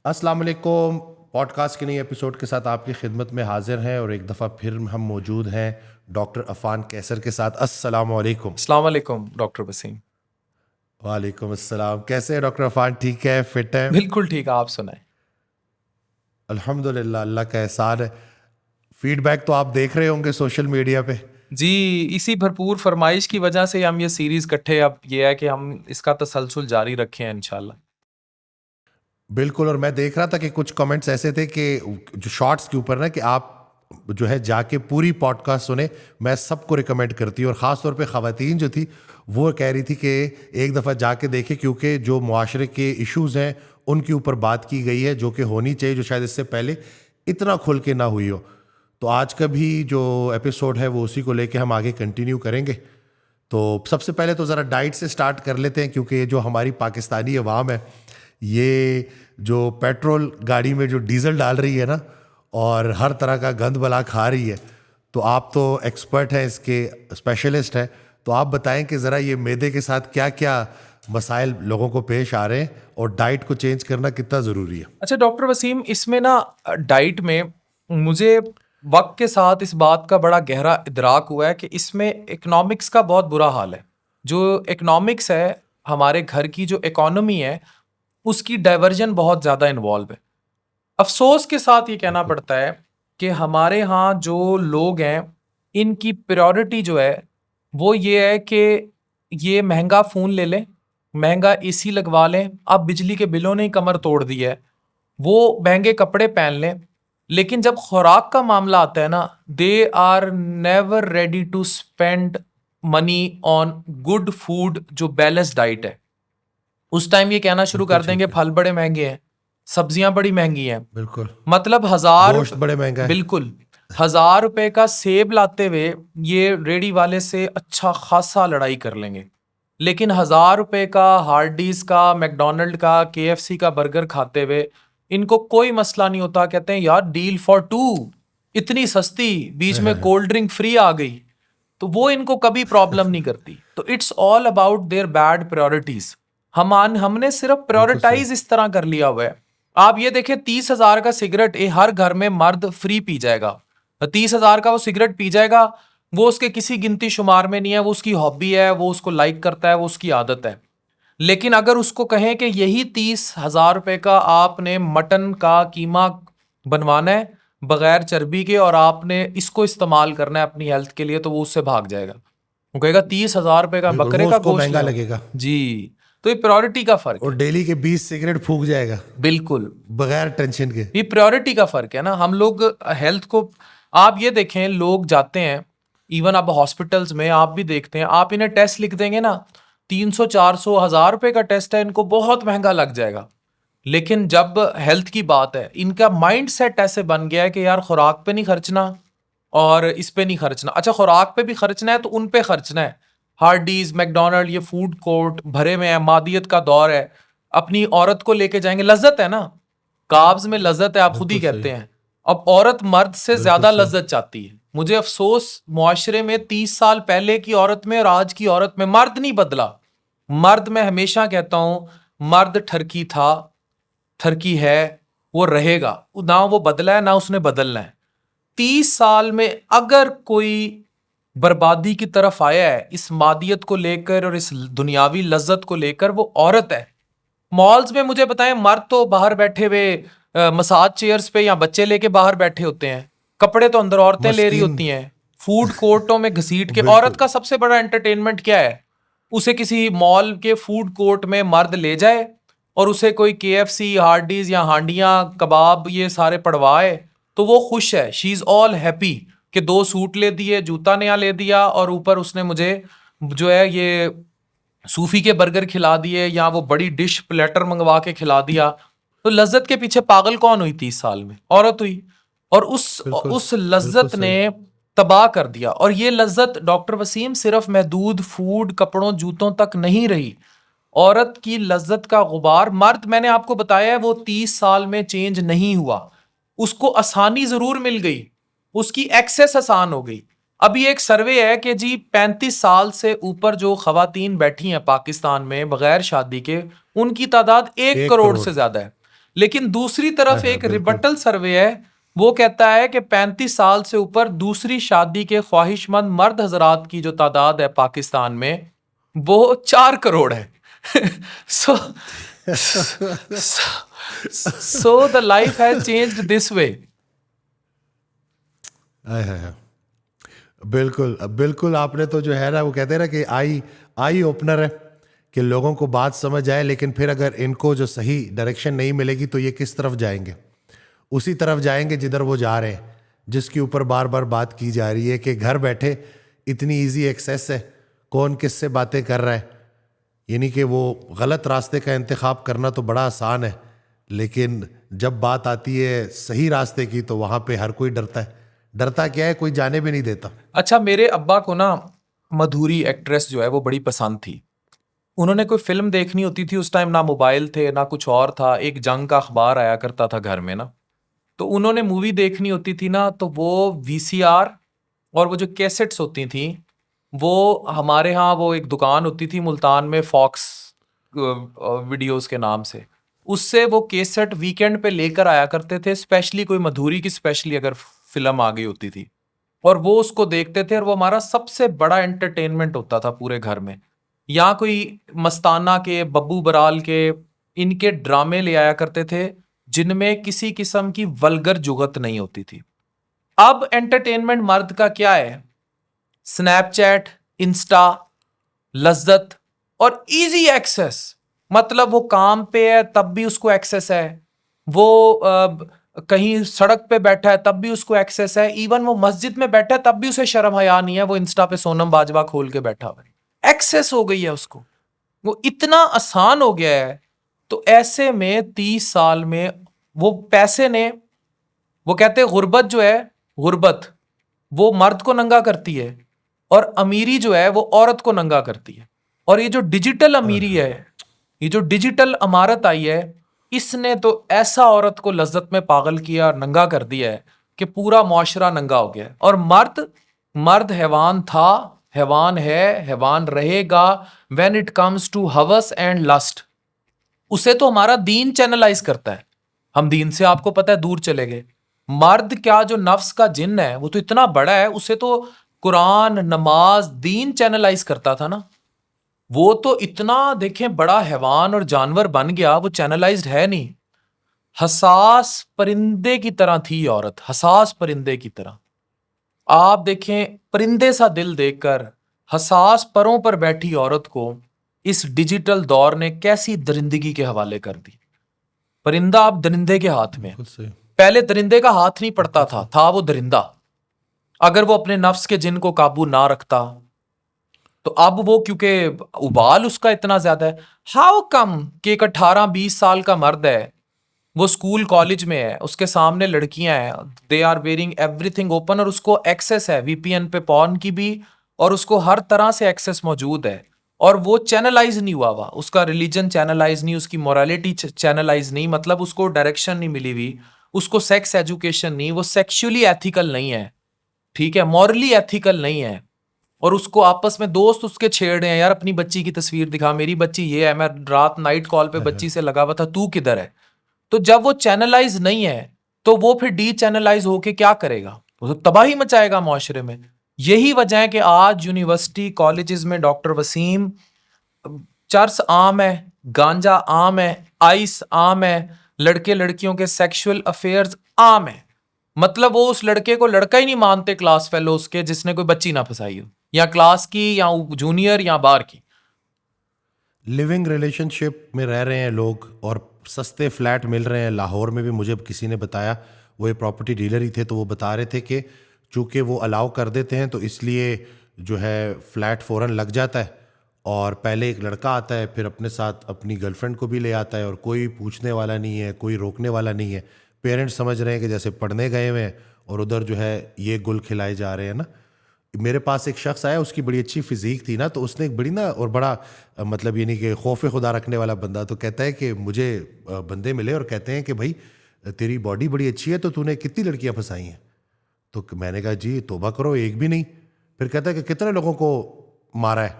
अस्सलाम वालेकुम। पॉडकास्ट के नए एपिसोड के साथ आपकी खिदमत में हाजिर हैं और एक दफ़ा फिर हम मौजूद हैं डॉक्टर अफ़ान कैसर के साथ। अस्सलाम वालेकुम। अस्सलाम वालेकुम डॉक्टर वसीम। वालेकुम अस्सलाम। कैसे हैं डॉक्टर अफ़ान? ठीक है, फिट है? बिल्कुल ठीक है, आप सुनाएं। अल्हम्दुलिल्लाह, अल्लाह का एहसान है। फीडबैक तो आप देख रहे होंगे सोशल मीडिया पे। जी, इसी भरपूर फरमाइश की वजह से हम ये सीरीज इकट्ठे, अब ये है कि हम इसका तसलसल जारी रखें इंशाल्लाह। बिल्कुल। और मैं देख रहा था कि कुछ कमेंट्स ऐसे थे कि जो शॉर्ट्स के ऊपर ना कि आप जो है जाके पूरी पॉडकास्ट सुने। मैं सबको रिकमेंड करती हूँ और ख़ास तौर पे ख़वातीन जो थी वो कह रही थी कि एक दफ़ा जाके देखे, क्योंकि जो मुआशरे के इश्यूज़ हैं उनके ऊपर बात की गई है जो कि होनी चाहिए, जो शायद इससे पहले इतना खुल के ना हुई हो। तो आज का भी जो एपिसोड है वो उसी को लेके हम आगे कंटिन्यू करेंगे। तो सबसे पहले तो ज़रा डाइट से स्टार्ट कर लेते हैं, क्योंकि ये जो हमारी पाकिस्तानी अवाम है ये जो पेट्रोल गाड़ी में जो डीजल डाल रही है ना और हर तरह का गंद बला खा रही है, तो आप तो एक्सपर्ट हैं, इसके स्पेशलिस्ट हैं, तो आप बताएं कि ज़रा ये मैदे के साथ क्या क्या मसाइल लोगों को पेश आ रहे हैं और डाइट को चेंज करना कितना ज़रूरी है। अच्छा डॉक्टर वसीम, इसमें ना डाइट में मुझे वक्त के साथ इस बात का बड़ा गहरा इदराक हुआ है कि इसमें इकोनॉमिक्स का बहुत बुरा हाल है। जो इकोनॉमिक्स है, हमारे घर की जो इकोनॉमी है, उसकी डाइवर्जन बहुत ज़्यादा इन्वॉल्व है। अफसोस के साथ ये कहना बिल्कुल। पड़ता है कि हमारे यहाँ जो लोग हैं, इनकी प्रायोरिटी जो है वो ये है कि ये महंगा फ़ोन ले लें, महंगा एसी लगवा लें। अब बिजली के बिलों ने ही कमर तोड़ दी है। वो महंगे कपड़े पहन लें, लेकिन जब खुराक का मामला आता है ना, they are never ready to spend money on good food जो बैलेंस डाइट है। उस टाइम ये कहना शुरू बिल्कुल कर देंगे ठीक है। फल बड़े महंगे हैं, सब्जियां बड़ी महंगी हैं। बिल्कुल। मतलब हजार, गोश्त बड़े महंगा है। बिल्कुल, 1,000 रुपए का सेब लाते हुए ये रेडी वाले से अच्छा खासा लड़ाई कर लेंगे। लेकिन 1,000 रुपए का हार्डीज का, मैकडोनल्ड का, KFC का बर्गर खाते हुए इनको कोई मसला नहीं होता। कहते हैं यार डील फॉर टू, इतनी सस्ती, बीच में कोल्ड ड्रिंक फ्री आ गई। तो वो इनको कभी प्रॉब्लम नहीं करती। तो it's all about their bad priorities. हमने सिर्फ बिल्कुल सही। प्रायोरिटाइज इस तरह कर लिया हुआ है। आप ये देखें, 30,000 का सिगरेट हर घर में मर्द फ्री पी जाएगा। 30,000 का वो सिगरेट पी जाएगा, वो उसके किसी गिनती शुमार में नहीं है, वो उसकी हॉबी है, वो उसको लाइक करता है, वो उसकी आदत है। लेकिन अगर उसको कहें कि यही 30,000 रुपए का आपने मटन का कीमा बनवाना है बगैर चर्बी के और आपने इसको इस्तेमाल करना है अपनी हेल्थ के लिए, तो वो उससे भाग जाएगा। वो कहेगा 30,000 रुपए का बिल्कुल, बकरे वो का उसको गोश्त ले महंगा आओ। लगेगा जी, तो ये प्रायोरिटी का फर्क और है। डेली के 20 सिगरेट फूक जाएगा बिल्कुल, बगैर टेंशन के। ये प्रायोरिटी का फर्क है ना। हम लोग हेल्थ को, आप ये देखें, लोग जाते हैं, इवन आप हॉस्पिटल्स में आप भी देखते हैं, आप इन्हें टेस्ट लिख देंगे ना, 300 400 1,000 रुपए का टेस्ट है, इनको बहुत महंगा लग जाएगा। लेकिन जब हेल्थ की बात है, इनका माइंड सेट ऐसे बन गया है कि यार खुराक पे नहीं खर्चना और इस पे नहीं खर्चना। अच्छा, खुराक पे भी खर्चना है तो उन पे खर्चना है। हार्डीज, मैकडोनल्ड, ये फूड कोर्ट भरे हुए हैं, मादियत का दौर है। अपनी औरत को लेके जाएंगे, लज्जत है ना, काब्ज में लज्जत है, आप खुद ही बिल्कुल सही। कहते हैं। अब औरत मर्द से बिल्कुल ज्यादा सही। लज्जत चाहती है। मुझे अफसोस, मुआशरे में 30 साल पहले की औरत में और आज की औरत में मर्द नहीं बदला। मर्द, मैं हमेशा कहता हूं, मर्द ठरकी था, ठरकी है, वो रहेगा ना। वो बदला है ना उसने बदलना है। 30 साल में अगर कोई बर्बादी की तरफ आया है इस मादियत को लेकर और इस दुनियावी लज्जत को लेकर, वो औरत है। मॉल्स में मुझे बताएं, मर्द तो बाहर बैठे हुए मसाज चेयर्स पे या बच्चे लेके बाहर बैठे होते हैं, कपड़े तो अंदर औरतें ले रही मस्कीन। होती हैं, फूड कोर्टों में घसीट के। औरत बिल्कुल। का सबसे बड़ा एंटरटेनमेंट क्या है? उसे किसी मॉल के फूड कोर्ट में मर्द ले जाए और उसे कोई KFC, हार्डीज या हांडियां, कबाब ये सारे पड़वाए, तो वो खुश है। शी इज ऑल हैप्पी कि 2 सूट ले दिए, जूता नया ले दिया और ऊपर उसने मुझे जो है ये सूफी के बर्गर खिला दिए या वो बड़ी डिश प्लेटर मंगवा के खिला दिया। तो लज्जत के पीछे पागल कौन हुई 30 साल में? औरत हुई। और बिल्कुल। उस बिल्कुल लज्जत ने सही। तबाह कर दिया। और ये लज्जत डॉक्टर वसीम सिर्फ महदूद फूड, कपड़ों, जूतों तक नहीं रही। औरत की लज्जत का गुबार, मर्द मैंने आपको बताया है वो 30 साल में चेंज नहीं हुआ। उसको आसानी जरूर मिल गई, उसकी एक्सेस आसान हो गई। अभी एक सर्वे है कि जी 35 साल से ऊपर जो खवातीन बैठी हैं पाकिस्तान में बगैर शादी के, उनकी तादाद 1 एक करोड़ करोड़ से ज्यादा है। लेकिन दूसरी तरफ हाँ, एक बिल्कुल। रिबटल सर्वे है, वो कहता है कि 35 साल से ऊपर दूसरी शादी के ख्वाहिशमंद मर्द हजरात की जो तादाद है पाकिस्तान में, वो 4 करोड़ है। So so the life has changed this way. Hi hi hi. बिल्कुल बिल्कुल, आपने तो जो है ना, वो कहते हैं ना कि आई आई ओपनर है कि लोगों को बात समझ आए, लेकिन फिर अगर इनको जो सही डायरेक्शन नहीं मिलेगी तो ये किस तरफ जाएंगे? उसी तरफ जाएंगे जिधर वो जा रहे हैं, जिसके ऊपर बार बार बात की जा रही है कि घर बैठे इतनी इजी एक्सेस है, कौन किससे बातें कर रहा है। यानी कि वो गलत रास्ते का इंतखाब करना तो बड़ा आसान है, लेकिन जब बात आती है सही रास्ते की तो वहां पे हर कोई डरता है। डरता क्या है, कोई जाने भी नहीं देता। अच्छा, मेरे अब्बा को ना मधुरी एक्ट्रेस जो है वो बड़ी पसंद थी। उन्होंने कोई फिल्म देखनी होती थी, उस टाइम ना मोबाइल थे ना कुछ और था, एक जंग का अखबार आया करता था घर में ना, तो उन्होंने मूवी देखनी होती थी ना, तो वो वीसीआर और वो जो कैसेट्स होती थी, वो हमारे यहाँ वो एक दुकान होती थी मुल्तान में, फॉक्स वीडियोस के नाम से, उससे वो कैसेट वीकेंड पे लेकर आया करते थे, स्पेशली कोई मधुरी की स्पेशली अगर फिल्म आ गई होती थी, और वो उसको देखते थे, और वो हमारा सबसे बड़ा एंटरटेनमेंट होता था पूरे घर में। या कोई मस्ताना के, बब्बू बराल के, इनके ड्रामे ले आया करते थे जिनमें किसी किस्म की वल्गर जुगत नहीं होती थी। अब एंटरटेनमेंट मर्द का क्या है? स्नैपचैट, इंस्टा, लज्जत और इजी एक्सेस। मतलब वो काम पे है तब भी उसको एक्सेस है, वो कहीं सड़क पे बैठा है तब भी उसको एक्सेस है, इवन वो मस्जिद में बैठा है तब भी उसे शर्म हया नहीं है, वो इंस्टा पे सोनम बाजवा खोल के बैठा हुआ है। एक्सेस हो गई है उसको, वो इतना आसान हो गया है। तो ऐसे में 30 साल में वो पैसे ने, वो कहते हैं गुर्बत जो है, गुर्बत वो मर्द को नंगा करती है, और अमीरी जो है वो औरत को नंगा करती है। और ये जो डिजिटल अमीरी है, ये जो डिजिटल अमारत आई है, इसने तो ऐसा औरत को लज्जत में पागल किया और नंगा कर दिया है कि पूरा मुआशरा नंगा हो गया है। और मर्द मर्द हैवान था, हैवान है, हैवान रहेगा व्हेन इट कम्स टू हवस एंड लस्ट। उसे तो हमारा दीन चैनलाइज करता है, हम दीन से आपको पता है दूर चले गए। मर्द क्या, जो नफ्स का जिन्न है वो तो इतना बड़ा है, उसे तो कुरान, नमाज, दीन चैनलाइज करता था ना। वो तो इतना देखें बड़ा हैवान और जानवर बन गया, वो चैनलाइज्ड है नहीं। हसास परिंदे की तरह थी औरत, हसास परिंदे की तरह। आप देखें परिंदे सा दिल देखकर हसास परों पर बैठी औरत को इस डिजिटल दौर ने कैसी दरिंदगी के हवाले कर दी। परिंदा अब दरिंदे के हाथ में है। खुद से पहले दरिंदे का हाथ नहीं पड़ता था वो दरिंदा। अगर वो अपने नफ्स के जिन को काबू ना रखता, तो अब वो क्योंकि उबाल उसका इतना ज्यादा है, हाउ कम कि एक 18-20 साल का मर्द है, वो स्कूल कॉलेज में है, उसके सामने लड़कियां हैं, they are wearing everything open, और उसको एक्सेस है वीपीएन पे पॉर्न की भी, और उसको हर तरह से एक्सेस मौजूद है, और वो चैनलाइज नहीं हुआ, उसका रिलीजन चैनलाइज नहीं, उसकी मोरालिटी चैनलाइज नहीं, मतलब उसको डायरेक्शन नहीं मिली हुई, उसको सेक्स एजुकेशन नहीं, वो सेक्सुअली एथिकल नहीं है, ठीक है, मॉरली एथिकल नहीं है, और उसको आपस में दोस्त उसके छेड़ रहे हैं, यार अपनी बच्ची की तस्वीर दिखा, मेरी बच्ची ये है, मैं रात नाइट कॉल पे बच्ची से लगा हुआ था, तू किधर है? तो जब वो चैनलाइज नहीं है, तो वो फिर डी चैनलाइज होके क्या करेगा? वो तो तबाही मचाएगा मुआशरे में। यही वजह है कि आज यूनिवर्सिटी कॉलेजेस में डॉक्टर वसीम, चर्स आम है, गांजा आम है, आइस आम है, लड़के लड़कियों के सेक्सुअल अफेयर्स आम है। मतलब वो उस लड़के को लड़का ही नहीं मानते क्लास फेलोज के जिसने कोई बच्ची ना फंसाई हो, या क्लास की, या जूनियर, या बार की। लिविंग रिलेशनशिप में रह रहे हैं लोग और सस्ते फ्लैट मिल रहे हैं। लाहौर में भी मुझे किसी ने बताया, वो एक प्रॉपर्टी डीलर ही थे, तो वो बता रहे थे कि चूंकि वो अलाउ कर देते हैं तो इसलिए जो है फ्लैट फ़ौरन लग जाता है, और पहले एक लड़का आता है, फिर अपने साथ अपनी गर्लफ्रेंड को भी ले आता है, और कोई पूछने वाला नहीं है, कोई रोकने वाला नहीं है। पेरेंट्स समझ रहे हैं कि जैसे पढ़ने गए हुए हैं, और उधर जो है ये गुल खिलाए जा रहे हैं ना। मेरे पास एक शख्स आया, उसकी बड़ी अच्छी फिजीक थी ना, तो उसने एक बड़ी ना, और बड़ा मतलब ये नहीं कि खौफ खुदा रखने वाला बंदा, तो कहता है कि मुझे बंदे मिले और कहते हैं कि भाई तेरी बॉडी बड़ी अच्छी है, तो तूने कितनी लड़कियां फंसाई हैं? तो मैंने कहा जी तौबा करो, एक भी नहीं। फिर कहता है कि कितने लोगों को मारा है?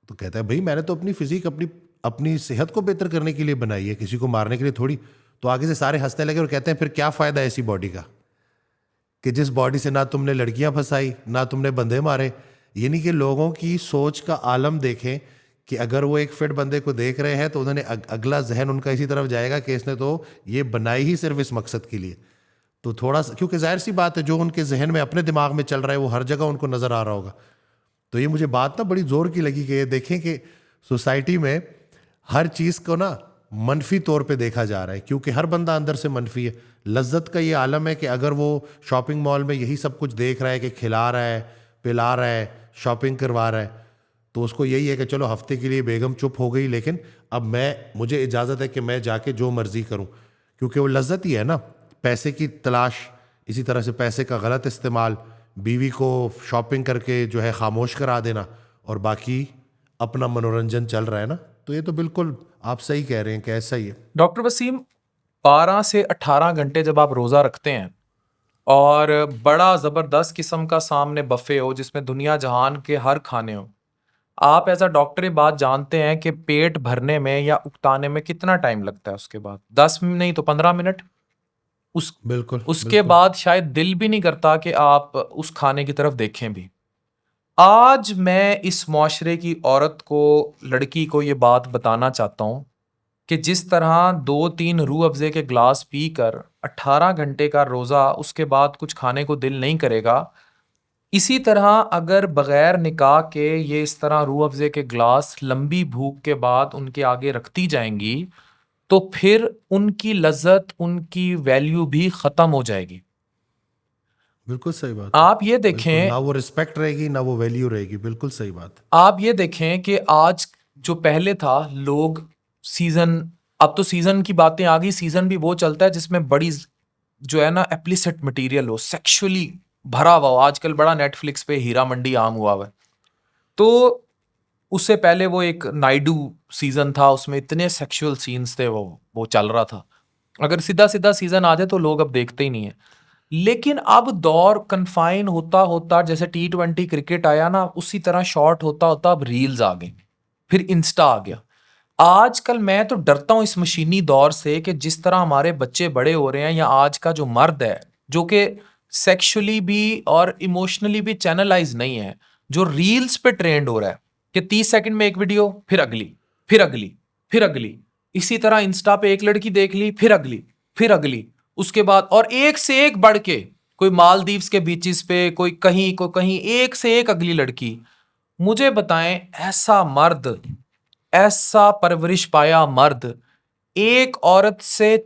तो कहता है भाई मैंने तो अपनी फिजिक अपनी अपनी सेहत को बेहतर करने के लिए बनाई है, किसी को मारने के लिए थोड़ी। तो आगे से सारे हंसने लगे और कहते हैं फिर क्या फ़ायदा है ऐसी बॉडी का, कि जिस बॉडी से ना तुमने लड़कियां फंसाई ना तुमने बंदे मारे। यानी कि लोगों की सोच का आलम देखें कि अगर वो एक फिट बंदे को देख रहे हैं तो उन्होंने अगला जहन उनका इसी तरफ जाएगा कि इसने तो ये बनाई ही सिर्फ इस मकसद के लिए। तो थोड़ा सा, क्योंकि जाहिर सी बात है जो उनके जहन में अपने दिमाग में चल रहा है वो हर जगह उनको नज़र आ रहा होगा। तो ये मुझे बात ना बड़ी ज़ोर की लगी कि ये देखें कि सोसाइटी में हर चीज़ को ना मनफी तौर पे देखा जा रहा है, क्योंकि हर बंदा अंदर से मनफी है। लज्जत का ये आलम है कि अगर वो शॉपिंग मॉल में यही सब कुछ देख रहा है कि खिला रहा है, पिला रहा है, शॉपिंग करवा रहा है, तो उसको यही है कि चलो हफ्ते के लिए बेगम चुप हो गई, लेकिन अब मुझे इजाज़त है कि मैं जाके जो मर्ज़ी करूं, क्योंकि वो लज्जत ही है ना, पैसे की तलाश, इसी तरह से पैसे का गलत इस्तेमाल, बीवी को शॉपिंग करके जो है खामोश करा देना, और बाकी अपना मनोरंजन चल रहा है ना। तो ये तो बिल्कुल आप सही कह रहे हैं कि ऐसा ही है। डॉक्टर वसीम, 12 से 18 घंटे जब आप रोज़ा रखते हैं और बड़ा ज़बरदस्त किस्म का सामने बफ़े हो जिसमें दुनिया जहान के हर खाने हो, आप एज अ डॉक्टर ये बात जानते हैं कि पेट भरने में या उकताने में कितना टाइम लगता है। उसके बाद 10 नहीं तो 15 मिनट, उस बिल्कुल उसके बिल्कुल। बाद शायद दिल भी नहीं करता कि आप उस खाने की तरफ देखें भी। आज मैं इस मुआशरे की औरत को, लड़की को ये बात बताना चाहता हूँ कि जिस तरह 2-3 रूह अफ़ज़े के ग्लास पीकर 18 घंटे का रोज़ा, उसके बाद कुछ खाने को दिल नहीं करेगा, इसी तरह अगर बगैर निकाह के ये इस तरह रूह अफ़ज़े के ग्लास लंबी भूख के बाद उनके आगे रखती जाएंगी, तो फिर उनकी लज्जत, उनकी वैल्यू भी ख़त्म हो जाएगी। बिल्कुल सही बात है। आप ये बिल्कुल, देखें ना वो रिस्पेक्ट रहेगी ना वो वैल्यू रहेगी। बिल्कुल सही बात है। आप ये देखें कि आज जो पहले था, लोग सीज़न, अब तो सीज़न की बातें आ गई, सीज़न भी वो चलता है जिसमें बड़ी जो है ना एक्सप्लिसिट मटेरियल हो, सेक्सुअली भरा हुआ हो। आजकल बड़ा नेटफ्लिक्स पे हीरा मंडी आम हुआ हुआ है। तो उससे पहले वो एक नायडू सीज़न था, उसमें इतने सेक्सुअल सीन्स थे, वो चल रहा था। अगर सीधा सीधा सीज़न आ जाए तो लोग अब देखते ही नहीं है। लेकिन अब दौर कन्फाइन होता होता, जैसे T20 क्रिकेट आया ना, उसी तरह शॉर्ट होता होता अब रील्स आ गई, फिर इंस्टा आ गया। आजकल मैं तो डरता हूं इस मशीनी दौर से कि जिस तरह हमारे बच्चे बड़े हो रहे हैं, या आज का जो मर्द है जो कि सेक्सुअली भी और इमोशनली भी चैनलाइज नहीं है, जो रील्स पे ट्रेंड हो रहा है कि 30 सेकंड में एक वीडियो, फिर अगली, फिर अगली, फिर अगली। इसी तरह इंस्टा पे एक लड़की देख ली, फिर अगली, फिर अगली, उसके बाद और एक से एक बढ़ के, कोई मालदीव्स के बीचेस पे, कोई कहीं को कहीं, एक से एक अगली लड़की। मुझे बताएं, ऐसा मर्द, ऐसा परवरिश पाया मर्द एक औरत से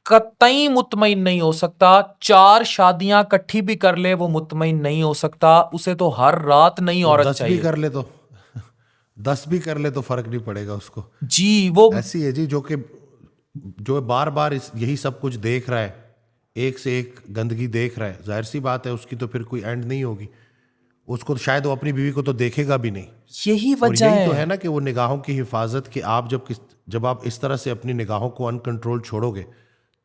कतई मुतमईन नहीं हो सकता। 4 शादियां इकट्ठी भी कर ले वो मुतमईन नहीं हो सकता। उसे तो हर रात नई वो औरत 10 भी चाहिए। कर ले तो 10 भी कर ले तो फर्क नहीं पड़ेगा उसको। जी, वो ऐसी है जी, जो बार बार यही सब कुछ देख रहा है, एक से एक गंदगी देख रहा है, जाहिर सी बात है उसकी तो फिर कोई एंड नहीं होगी। उसको शायद वो अपनी बीवी को तो देखेगा भी नहीं। यही और वजह यही तो है। है ना कि वो निगाहों की हिफाजत, कि आप जब आप इस तरह से अपनी निगाहों को अनकंट्रोल छोड़ोगे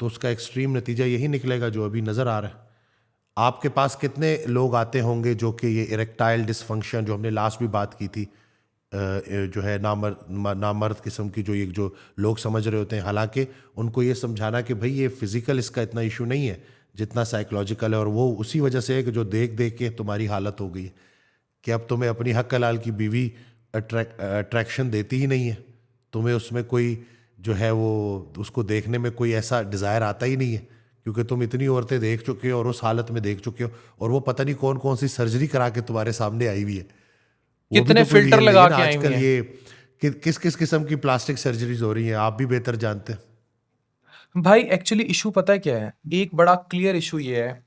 तो उसका एक्सट्रीम नतीजा यही निकलेगा जो अभी नज़र आ रहा है। आपके पास कितने लोग आते होंगे जो कि ये इरेक्टाइल डिसफंक्शन, जो हमने लास्ट भी बात की थी, जो है नामर्द किस्म की जो लोग समझ रहे होते हैं, हालांकि उनको ये समझाना कि भाई ये फिजिकल इसका इतना इशू नहीं है जितना साइकोलॉजिकल है, और वो उसी वजह से है कि जो देख देख के तुम्हारी हालत हो गई है कि अब तुम्हें अपनी हक हलाल की बीवी अट्रैक्शन देती ही नहीं है। तुम्हें उसमें कोई जो है वो उसको देखने में कोई ऐसा डिज़ायर आता ही नहीं है, क्योंकि तुम इतनी औरतें देख चुके हो और उस हालत में देख चुके हो, और वो पता नहीं कौन कौन सी सर्जरी करा के तुम्हारे सामने आई हुई है। वो भी कितने तो कोई फिल्टर रियल नहीं लगा है ना। के आई हुई आजकल हैं। ये किस किस किस्म की प्लास्टिक सर्जरीज हो रही हैं, आप भी बेहतर जानते हैं। भाई एक्चुअली इशू पता है क्या है? एक बड़ा क्लियर इशू ये है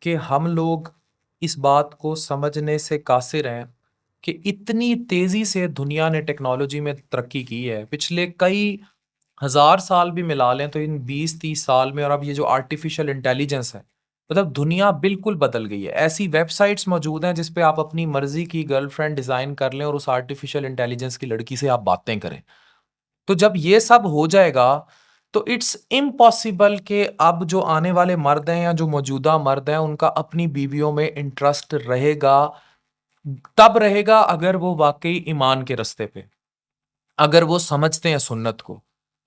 कि हम लोग इस बात को समझने से कासिर हैं कि इतनी तेजी से दुनिया ने टेक्नोलॉजी में तरक्की की है, पिछले कई हजार साल भी मिला लें तो इन 20-30 साल में, और अब ये जो आर्टिफिशियल इंटेलिजेंस है, मतलब दुनिया बिल्कुल बदल गई है। ऐसी वेबसाइट्स मौजूद हैं जिस पे आप अपनी मर्जी की गर्लफ्रेंड डिजाइन कर लें और उस आर्टिफिशियल इंटेलिजेंस की लड़की से आप बातें करें। तो जब ये सब हो जाएगा तो इट्स इम्पॉसिबल कि अब जो आने वाले मर्द हैं या जो मौजूदा मर्द हैं उनका अपनी बीवियों में इंटरेस्ट रहेगा। तब रहेगा अगर वो वाकई ईमान के रास्ते पे, अगर वो समझते हैं सुन्नत को।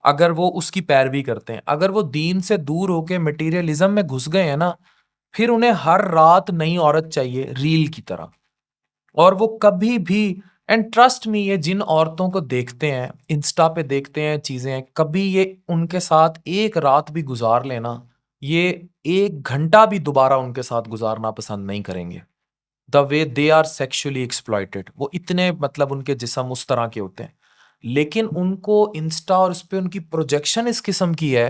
अगर वो उसकी पैरवी करते हैं, अगर वो दीन से दूर होके मटेरियलिज्म में घुस गए हैं ना, फिर उन्हें हर रात नई औरत चाहिए रील की तरह। और वो कभी भी, एंड ट्रस्ट मी, ये जिन औरतों को देखते हैं, इंस्टा पे देखते हैं चीजें, कभी ये उनके साथ एक रात भी गुजार लेना, ये एक घंटा भी दोबारा उनके साथ गुजारना पसंद नहीं करेंगे। The way they are sexually exploited, वो इतने मतलब उनके जिस्म उस तरह के होते हैं। लेकिन उनको इंस्टा और उस पे उनकी प्रोजेक्शन इस किस्म की है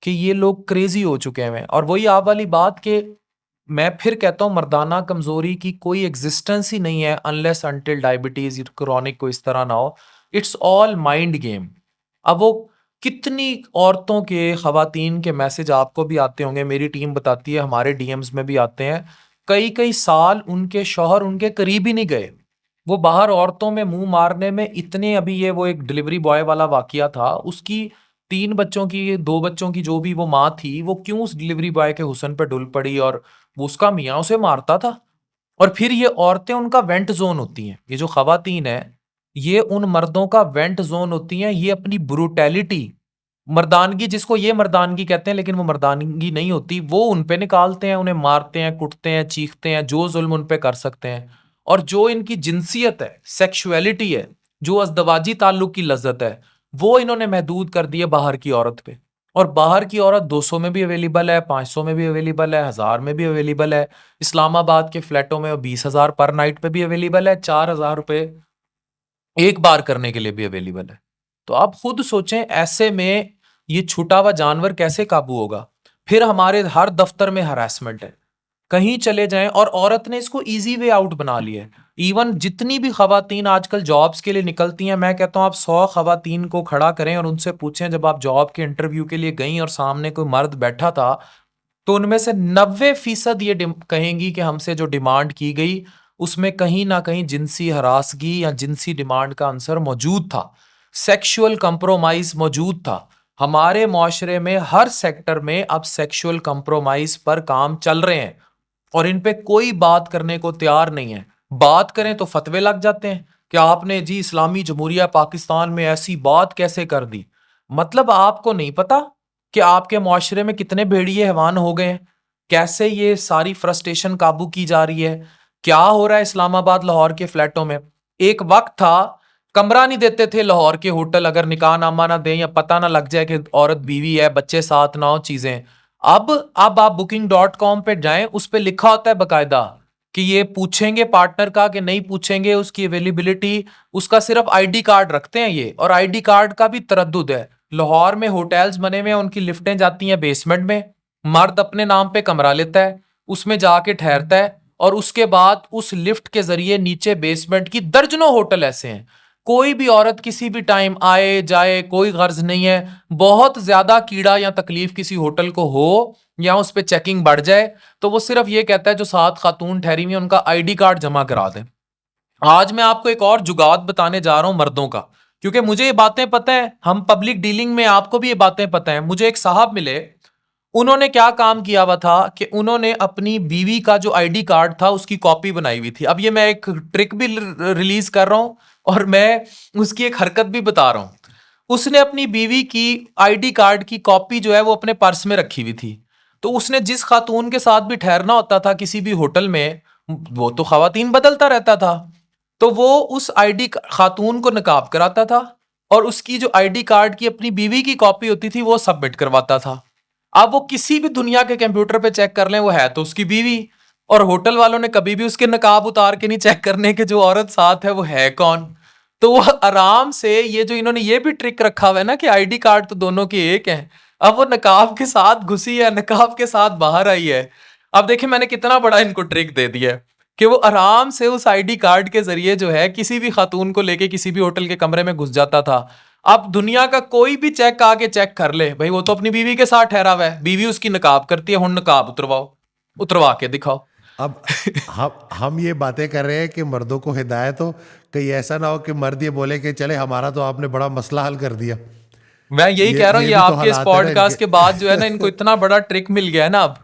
कि ये लोग क्रेजी हो चुके हैं। और वही आप वाली बात के, मैं फिर कहता हूँ मर्दाना कमजोरी की कोई एग्जिस्टेंस ही नहीं है अनलेस अनटिल डायबिटीज क्रॉनिक को इस तरह ना हो। It's all mind game. अब वो कितनी औरतों के, खवातीन के मैसेज आपको भी आते होंगे, मेरी टीम बताती है, हमारे डीएम्स में भी आते हैं, कई कई साल उनके शौहर उनके करीब ही नहीं गए, वो बाहर औरतों में मुंह मारने में इतने। अभी ये वो एक डिलीवरी बॉय वाला वाकया था, उसकी 3 बच्चों की, 2 बच्चों की जो भी वो माँ थी, वो क्यों उस डिलीवरी बॉय के हुस्न पे डुल पड़ी और वो उसका मियाँ उसे मारता था। और फिर ये औरतें उनका वेंट जोन होती हैं, ये जो खवातीन है ये उन मर्दों का वेंट जोन होती हैं। ये अपनी ब्रूटैलिटी, मर्दानगी जिसको ये मर्दानगी कहते हैं लेकिन वो मर्दानगी नहीं होती, वो उन पे निकालते हैं, उन्हें मारते हैं, कुटते हैं, चीखते हैं, जो जुल्म उन पे कर सकते हैं। और जो इनकी जिनसियत है, सेक्सुअलिटी है, जो अज़दवाजी ताल्लुक की लज्जत है, वो इन्होंने महदूद कर दी है बाहर की औरत पे। और बाहर की औरत 200 में भी अवेलेबल है, 500 में भी अवेलेबल है, 1000 में भी अवेलेबल है। इस्लामाबाद के फ्लैटों में 20,000 पर नाइट पे भी अवेलेबल है, 4,000 रुपए एक बार करने के लिए भी अवेलेबल है। तो आप खुद सोचें, ऐसे में ये छूटा हुआ जानवर कैसे काबू होगा। फिर हमारे हर दफ्तर में हरासमेंट है, कहीं चले जाएं, और औरत ने इसको इजी वे आउट बना लिया है। इवन जितनी भी खवातीन आजकल जॉब्स के लिए निकलती हैं, मैं कहता हूं आप 100 खवातीन को खड़ा करें और उनसे पूछें जब आप जॉब के इंटरव्यू के लिए गई और सामने कोई मर्द बैठा था, तो उनमें से 90% ये कहेंगी कि हमसे जो डिमांड की गई उसमें कहीं ना कहीं जिनसी हरासगी या जिनसी डिमांड का आंसर मौजूद था, सेक्सुअल कंप्रोमाइज मौजूद था। हमारे मुआशरे में हर सेक्टर में अब सेक्सुअल कंप्रोमाइज पर काम चल रहे हैं और इन पे कोई बात करने को तैयार नहीं है। बात करें तो फतवे लग जाते हैं कि आपने जी इस्लामी जमहूरिया पाकिस्तान में ऐसी बात कैसे कर दी। मतलब आपको नहीं पता कि आपके मुआशरे में कितने भेड़िए हैवान हो गए हैं, कैसे ये सारी फ्रस्ट्रेशन काबू की जा रही है, क्या हो रहा है इस्लामाबाद लाहौर के फ्लैटों में। एक वक्त था कमरा नहीं देते थे लाहौर के होटल, अगर निकाह नामा ना दें या पता ना लग जाए कि औरत बीवी है, बच्चे साथ ना हो, चीजें। अब आप booking.com पे जाएं, उस पे लिखा होता है बकायदा कि ये पूछेंगे पार्टनर का कि नहीं पूछेंगे, उसकी अवेलेबिलिटी, उसका सिर्फ आईडी कार्ड रखते हैं ये, और आईडी कार्ड का भी तरद्दुद है। लाहौर में होटल्स बने हुए हैं, उनकी लिफ्टें जाती हैं बेसमेंट में, मर्द अपने नाम पे कमरा लेता है, उसमें जाके ठहरता है, और उसके बाद उस लिफ्ट के जरिए नीचे बेसमेंट की दर्जनों होटल ऐसे हैं, कोई भी औरत किसी भी टाइम आए जाए, कोई गर्ज नहीं है। बहुत ज्यादा कीड़ा या तकलीफ किसी होटल को हो या उस पर चेकिंग बढ़ जाए तो वो सिर्फ ये कहता है जो 7 खातून ठहरी हुई उनका आईडी कार्ड जमा करा दें। आज मैं आपको एक और जुगात बताने जा रहा हूं मर्दों का, क्योंकि मुझे ये बातें पता है, हम पब्लिक डीलिंग में, आपको भी ये बातें पता है। मुझे एक साहब मिले, उन्होंने क्या काम किया हुआ था कि उन्होंने अपनी बीवी का जो आईडी कार्ड था उसकी कॉपी बनाई हुई थी। अब ये मैं एक ट्रिक भी रिलीज कर रहा हूं और मैं उसकी एक हरकत भी बता रहा हूं। उसने अपनी बीवी की आईडी कार्ड की कॉपी जो है वो अपने पर्स में रखी हुई थी। तो उसने जिस खातून के साथ भी ठहरना होता था किसी भी होटल में, वो तो खवातीन बदलता रहता था, तो वो उस आईडी खातून को नकाब कराता था और उसकी जो आईडी कार्ड की अपनी बीवी की कॉपी होती थी वो सबमिट करवाता था। अब वो किसी भी दुनिया के कंप्यूटर पे चेक कर लें, वो है तो उसकी बीवी, और होटल वालों ने कभी भी उसके नकाब उतार के नहीं चेक करने के जो औरत साथ है वो है कौन। तो वो आराम से, ये जो इन्होंने ये भी ट्रिक रखा हुआ है ना कि आईडी कार्ड तो दोनों के एक हैं, अब वो नकाब के साथ घुसी है, नकाब के साथ बाहर आई है। अब देखिए मैंने कितना बड़ा इनको ट्रिक दे दिया है कि वो आराम से उस आईडी कार्ड के जरिए जो है किसी भी खातून को लेके किसी भी होटल के कमरे में घुस जाता था। अब दुनिया का कोई भी चेक आके चेक कर ले, भाई वो तो अपनी बीवी के साथ ठहरा हुआ है, बीवी उसकी नकाब करती है, हुन नकाब उतरवाओ, उतरवा के दिखाओ। अब हम ये बातें कर रहे हैं कि मर्दों को हिदायत हो, कहीं ऐसा ना हो कि मर्द ये बोले कि चले हमारा तो आपने बड़ा मसला हल कर दिया। मैं यही कह रहा हूँ, ये भी तो आपके इस हालात है ना पॉडकास्ट इनके। के बाद जो है ना इनको इतना बड़ा ट्रिक मिल गया है ना। अब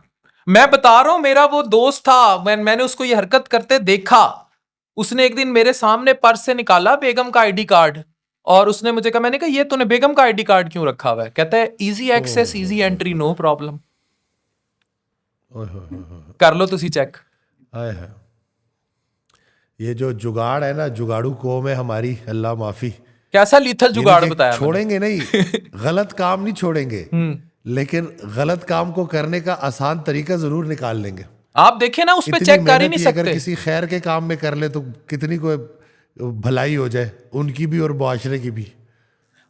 मैं बता रहा हूँ, मेरा वो दोस्त था, मैंने उसको ये हरकत करते देखा। उसने एक दिन मेरे सामने पर्स से निकाला बेगम का आईडी कार्ड और उसने मुझे कहा, मैंने कहा ये तूने बेगम का आईडी कार्ड क्यों रखा हुआ है? कहता है easy access easy entry no problem. कर लो तुसी चेक। हाय हाय, ये जो जुगाड़ है ना, जुगाड़ू कौम है हमारी, अल्लाह माफी। कैसा लीथल ये जुगाड़ नहीं कि बताया मैंने। छोड़ेंगे नहीं, गलत काम नहीं छोड़ेंगे, लेकिन गलत काम को करने का आसान तरीका जरूर निकाल लेंगे। आप देखें ना, उस पे इतनी चेक कर ही मेहनत नहीं ही अगर सकते। किसी खैर के काम में कर ले तो कितनी कोई भलाई हो जाए, उनकी भी और मुआशरे की भी।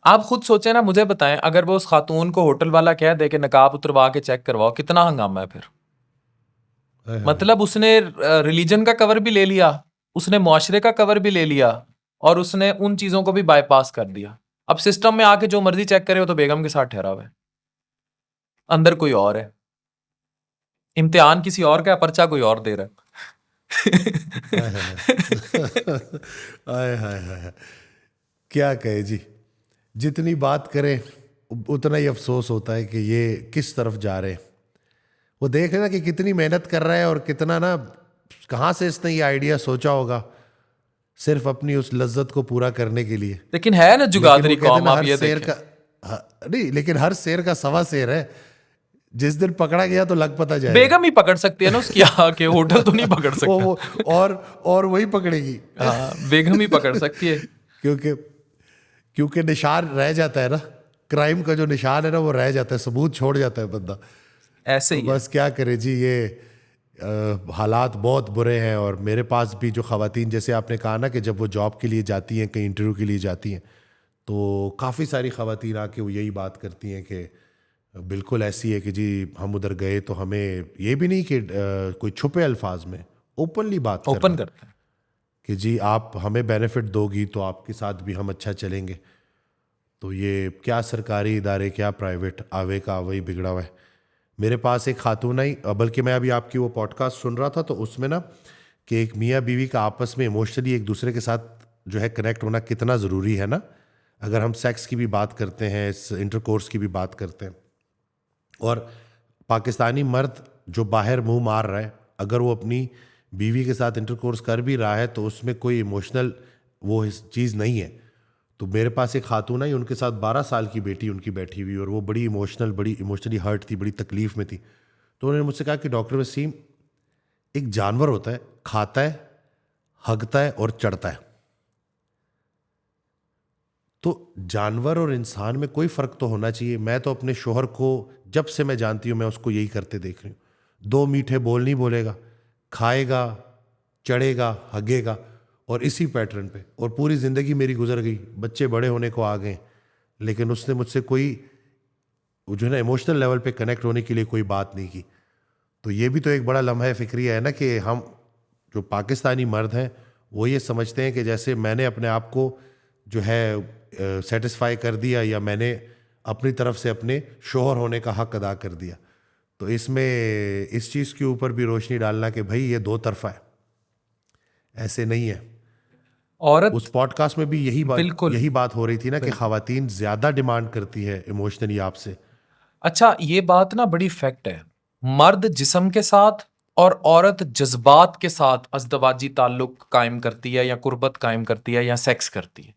आप खुद सोचें ना, मुझे बताएं, अगर वो उस खातून को होटल वाला कह दे कि नकाब उतरवा के चेक करवाओ, कितना हंगामा है फिर। मतलब उसने रिलीजन का कवर भी ले लिया, उसने मुआशरे का कवर भी ले लिया, और उसने उन चीजों को भी बाईपास कर दिया। अब सिस्टम में आके जो मर्जी चेक करे, वो तो बेगम के साथ ठहरा हुआ है, अंदर कोई और है। इम्तिहान किसी और का है, पर्चा कोई और दे रहा है। हाय हाय हाय, क्या कहे जी, जितनी बात करें उतना ही अफसोस होता है कि ये किस तरफ जा रहे हैं। वो देख रहे ना कि कितनी मेहनत कर रहा है और कितना ना, कहाँ से इसने ये आइडिया सोचा होगा सिर्फ अपनी उस लज्जत को पूरा करने के लिए। लेकिन है ना लेकिन जुगादरी वो कहते हैं कौम, ना, आप हर ये शेर देखें। नहीं, लेकिन हर शेर का सवा शेर है। जिस दिन पकड़ा गया तो लग पता जाएगा। बेगम ही पकड़ सकती है ना उसकी आके, होटल तो नहीं पकड़ सकता। वो और वही पकड़ेगी। हाँ, बेगम ही पकड़ सकती है। क्योंकि क्योंकि निशान रह जाता है ना, क्राइम का जो निशान है ना वो रह जाता है, सबूत छोड़ जाता है बंदा। ऐसे तो ही है। बस क्या करे जी, ये हालात बहुत बुरे हैं। और मेरे पास भी जो ख़वातीन, जैसे आपने कहा ना कि जब वो जॉब के लिए जाती हैं, कहीं इंटरव्यू के लिए जाती हैं, तो काफ़ी सारी ख़वातीन आके वो यही बात करती हैं कि बिल्कुल ऐसी है कि जी हम उधर गए तो हमें ये भी नहीं कि कोई छुपे अल्फाज में ओपनली बात कर ओपन रहे हैं करते हैं। कि जी आप हमें बेनिफिट दोगी तो आपके साथ भी हम अच्छा चलेंगे। तो ये क्या सरकारी इदारे, क्या प्राइवेट, आवे का वही बिगड़ा हुआ है। मेरे पास एक खातून आई, बल्कि मैं अभी आपकी वो पॉडकास्ट सुन रहा था, तो उसमें ना कि एक मियाँ बीवी का आपस में इमोशनली एक दूसरे के साथ जो है कनेक्ट होना कितना ज़रूरी है ना। अगर हम सेक्स की भी बात करते हैं, इस इंटरकोर्स की भी बात करते हैं, और पाकिस्तानी मर्द जो बाहर मुंह मार रहा है, अगर वो अपनी बीवी के साथ इंटरकोर्स कर भी रहा है तो उसमें कोई इमोशनल वो चीज़ नहीं है। तो मेरे पास एक खातून आई, उनके साथ 12 साल की बेटी उनकी बैठी हुई, और वो बड़ी इमोशनली हर्ट थी, बड़ी तकलीफ में थी। तो उन्होंने मुझसे कहा कि डॉक्टर वसीम, एक जानवर होता है, खाता है, हगता है और चढ़ता है, तो जानवर और इंसान में कोई फ़र्क तो होना चाहिए। मैं तो अपने शोहर को जब से मैं जानती हूँ मैं उसको यही करते देख रही हूँ। 2 मीठे बोल नहीं बोलेगा, खाएगा, चढ़ेगा, हगेगा, और इसी पैटर्न पे। और पूरी ज़िंदगी मेरी गुजर गई, बच्चे बड़े होने को आ गए, लेकिन उसने मुझसे कोई जो है ना इमोशनल लेवल पे कनेक्ट होने के लिए कोई बात नहीं की। तो ये भी तो एक बड़ा लम्हा फ़िक्रिया है ना कि हम जो पाकिस्तानी मर्द हैं वो ये समझते हैं कि जैसे मैंने अपने आप को जो है सेटिस्फाई कर दिया, या मैंने अपनी तरफ से अपने शोहर होने का हक अदा कर दिया। तो इसमें इस चीज़ के ऊपर भी रोशनी डालना कि भाई ये दो तरफा है, ऐसे नहीं है। औरत उस पॉडकास्ट में भी बिल्कुल यही बात हो रही थी ना कि ख़वातीन ज़्यादा डिमांड करती है इमोशनली आपसे। अच्छा, ये बात ना बड़ी फैक्ट है। मर्द जिस्म के साथ और औरत जज्बात के साथ अज़दवाजी ताल्लुक कायम करती है, या कुर्बत कायम करती है, या सेक्स करती है।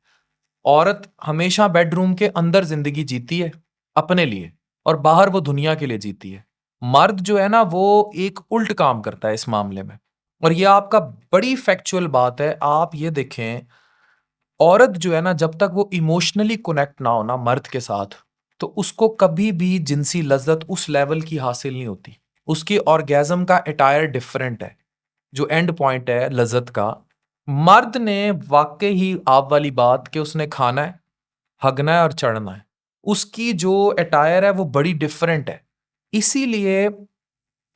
औरत हमेशा बेडरूम के अंदर जिंदगी जीती है अपने लिए, और बाहर वो दुनिया के लिए जीती है। मर्द जो है ना, वो एक उल्ट काम करता है इस मामले में। और ये आपका बड़ी फैक्चुअल बात है। आप ये देखें, औरत जो है ना, जब तक वो इमोशनली कनेक्ट ना हो ना मर्द के साथ, तो उसको कभी भी जिनसी लज्जत उस लेवल की हासिल नहीं होती। उसकी ऑर्गेज़म का अटायर डिफरेंट है, जो एंड पॉइंट है लज्जत का। मर्द ने वाकई ही आप वाली बात कि उसने खाना है, हगना है और चढ़ना है, उसकी जो अटायर है वो बड़ी डिफरेंट है। इसीलिए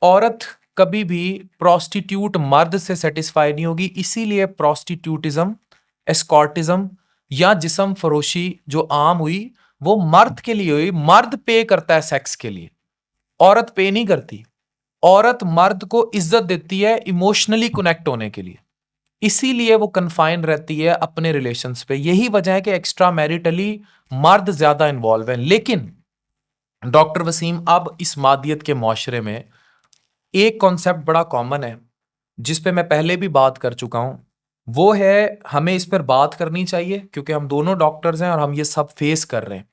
औरत कभी भी प्रोस्टिट्यूट मर्द से सेटिस्फाई नहीं होगी। इसीलिए प्रोस्टिट्यूटिज्म, एस्कॉर्टिज्म या जिस्म फरोशी जो आम हुई, वो मर्द के लिए हुई। मर्द पे करता है सेक्स के लिए, औरत पे नहीं करती। औरत मर्द को इज्जत देती है इमोशनली कनेक्ट होने के लिए, इसीलिए वो कन्फाइन रहती है अपने रिलेशंस पे। यही वजह है कि एक्स्ट्रा मैरिटली मर्द ज्यादा इन्वॉल्व है। लेकिन डॉक्टर वसीम, अब इस मादियत के मुआशरे में एक कॉन्सेप्ट बड़ा कॉमन है, जिस पे मैं पहले भी बात कर चुका हूं, वो है हमें इस पर बात करनी चाहिए क्योंकि हम दोनों डॉक्टर्स हैं और हम ये सब फेस कर रहे हैं।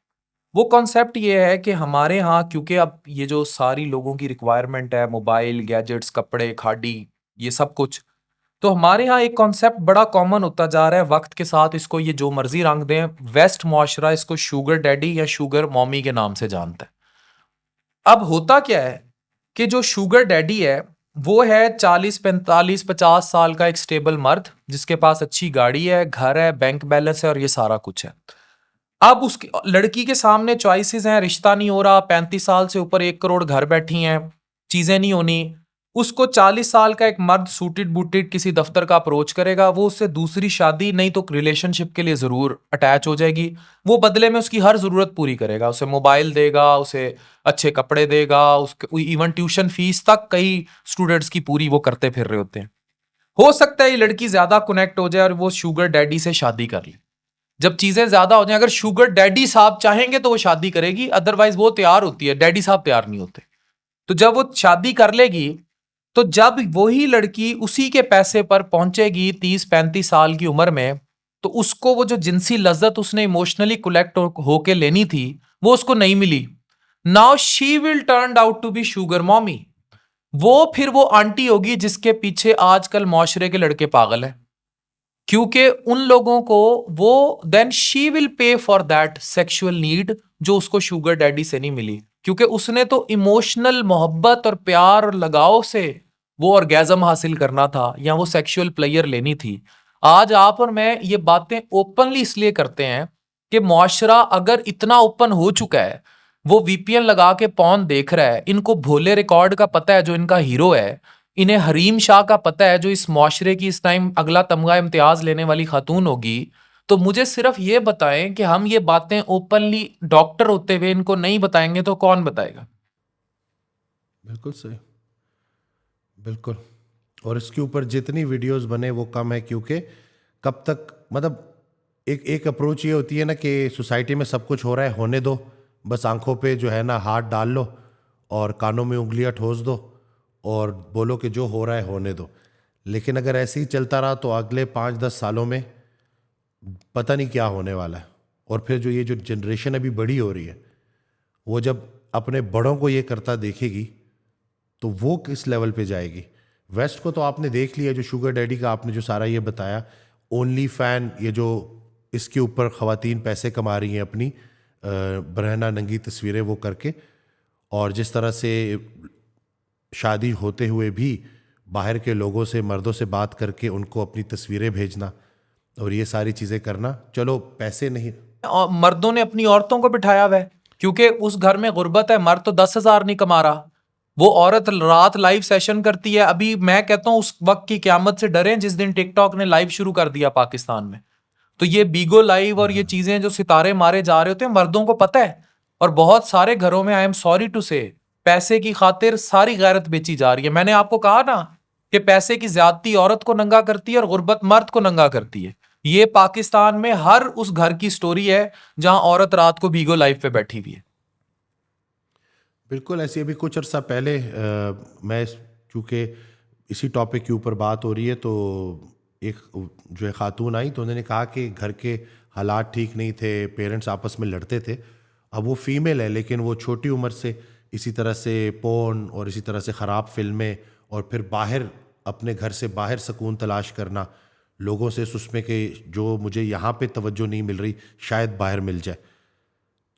वो कॉन्सेप्ट ये है कि हमारे यहाँ क्योंकि अब ये जो सारी लोगों की रिक्वायरमेंट है, मोबाइल, गैजेट्स, कपड़े, खाड़ी, ये सब कुछ, तो हमारे यहाँ एक कॉन्सेप्ट बड़ा कॉमन होता जा रहा है वक्त के साथ। इसको ये जो मर्जी रंग दें, वेस्ट मुआशरा इसको शुगर डैडी या शुगर मॉमी के नाम से जानता है। अब होता क्या है कि जो शुगर डैडी है वो है 40, 45, 50 साल का एक स्टेबल मर्द जिसके पास अच्छी गाड़ी है, घर है, बैंक बैलेंस है और ये सारा कुछ है। अब उसकी लड़की के सामने चॉइसेस हैं, रिश्ता नहीं हो रहा, 35 साल से ऊपर 1 करोड़ घर बैठी हैं, चीजें नहीं होनी। उसको 40 साल का एक मर्द सूटेड बूटेड किसी दफ्तर का अप्रोच करेगा, वो उससे दूसरी शादी नहीं तो रिलेशनशिप के लिए जरूर अटैच हो जाएगी। वो बदले में उसकी हर जरूरत पूरी करेगा, उसे मोबाइल देगा, उसे अच्छे कपड़े देगा, उसके इवन ट्यूशन फीस तक कई स्टूडेंट्स की पूरी वो करते फिर रहे होते हैं। हो सकता है ये लड़की ज्यादा कनेक्ट हो जाए और वो शुगर डैडी से शादी कर ले। जब चीजें ज्यादा हो जाए, अगर शुगर डैडी साहब चाहेंगे तो वो शादी करेगी, अदरवाइज वो तैयार होती है, डैडी साहब तैयार नहीं होते। तो जब वो शादी कर लेगी तो जब वही लड़की उसी के पैसे पर पहुंचेगी 30-35 साल की उम्र में, तो उसको वो जो जिनसी लज्जत उसने इमोशनली कलेक्ट होके लेनी थी वो उसको नहीं मिली। Now she will turn out to be sugar mommy. वो फिर वो आंटी होगी जिसके पीछे आजकल माशरे के लड़के पागल है, क्योंकि उन लोगों को वो then she will pay for that sexual need जो उसको शुगर डैडी से नहीं मिली, क्योंकि उसने तो इमोशनल मोहब्बत और प्यार और लगाव से वो ऑर्गेजम हासिल करना था या वो सेक्सुअल प्लेयर लेनी थी। आज आप और मैं ये बातें ओपनली इसलिए करते हैं कि मुआशरा अगर इतना ओपन हो चुका है, वो वीपीएन लगा के पॉर्न देख रहा है, इनको भोले रिकॉर्ड का पता है जो इनका हीरो है, इन्हें हरीम शाह का पता है जो इस मुआशरे की इस टाइम अगला तमगा इम्तियाज लेने वाली खातून होगी, तो मुझे सिर्फ ये बताएं कि हम ये बातें ओपनली डॉक्टर होते हुए इनको नहीं बताएंगे तो कौन बताएगा। बिल्कुल सही, बिल्कुल। और इसके ऊपर जितनी वीडियोस बने वो कम है, क्योंकि कब तक, मतलब एक एक अप्रोच ये होती है ना कि सोसाइटी में सब कुछ हो रहा है, होने दो, बस आंखों पे जो है ना हाथ डाल लो और कानों में उंगलियां ठोस दो और बोलो कि जो हो रहा है होने दो। लेकिन अगर ऐसे ही चलता रहा तो अगले 5-10 सालों में पता नहीं क्या होने वाला है। और फिर जो ये जो जनरेशन अभी बड़ी हो रही है, वो जब अपने बड़ों को ये करता देखेगी तो वो किस लेवल पे जाएगी। वेस्ट को तो आपने देख लिया, जो शुगर डैडी का आपने जो सारा ये बताया, ओनली फैन, ये जो इसके ऊपर ख़वातीन पैसे कमा रही हैं अपनी बरहना नंगी तस्वीरें वो करके, और जिस तरह से शादी होते हुए भी बाहर के लोगों से, मर्दों से बात करके उनको अपनी तस्वीरें भेजना और ये सारी चीज़ें करना। चलो पैसे नहीं, और मर्दों ने अपनी औरतों को बिठाया हुआ है क्योंकि उस घर में गुर्बत है, मर्द तो 10,000 नहीं कमा रहा, वो औरत रात लाइव सेशन करती है। अभी मैं कहता हूं उस वक्त की क्यामत से डरें जिस दिन टिकटॉक ने लाइव शुरू कर दिया पाकिस्तान में। तो ये बीगो लाइव और ये चीजें जो सितारे मारे जा रहे होते हैं, मर्दों को पता है। और बहुत सारे घरों में, आई एम सॉरी टू से, पैसे की खातिर सारी गैरत बेची जा रही है। मैंने आपको कहा ना कि पैसे की ज्यादती औरत को नंगा करती है और गुर्बत मर्द को नंगा करती है। ये पाकिस्तान में हर उस घर की स्टोरी है जहां औरत रात को बीगो लाइव पे बैठी हुई है। बिल्कुल ऐसी। अभी कुछ अर्सा पहले मैं, चूँकि इसी टॉपिक के ऊपर बात हो रही है, तो एक जो है खातून आई तो उन्होंने कहा कि घर के हालात ठीक नहीं थे, पेरेंट्स आपस में लड़ते थे। अब वो फीमेल है लेकिन वो छोटी उम्र से इसी तरह से पोर्न और इसी तरह से ख़राब फिल्में, और फिर बाहर अपने घर से बाहर सुकून तलाश करना लोगों से, उसमें कि जो मुझे यहाँ पे तवज्जो नहीं मिल रही शायद बाहर मिल जाए।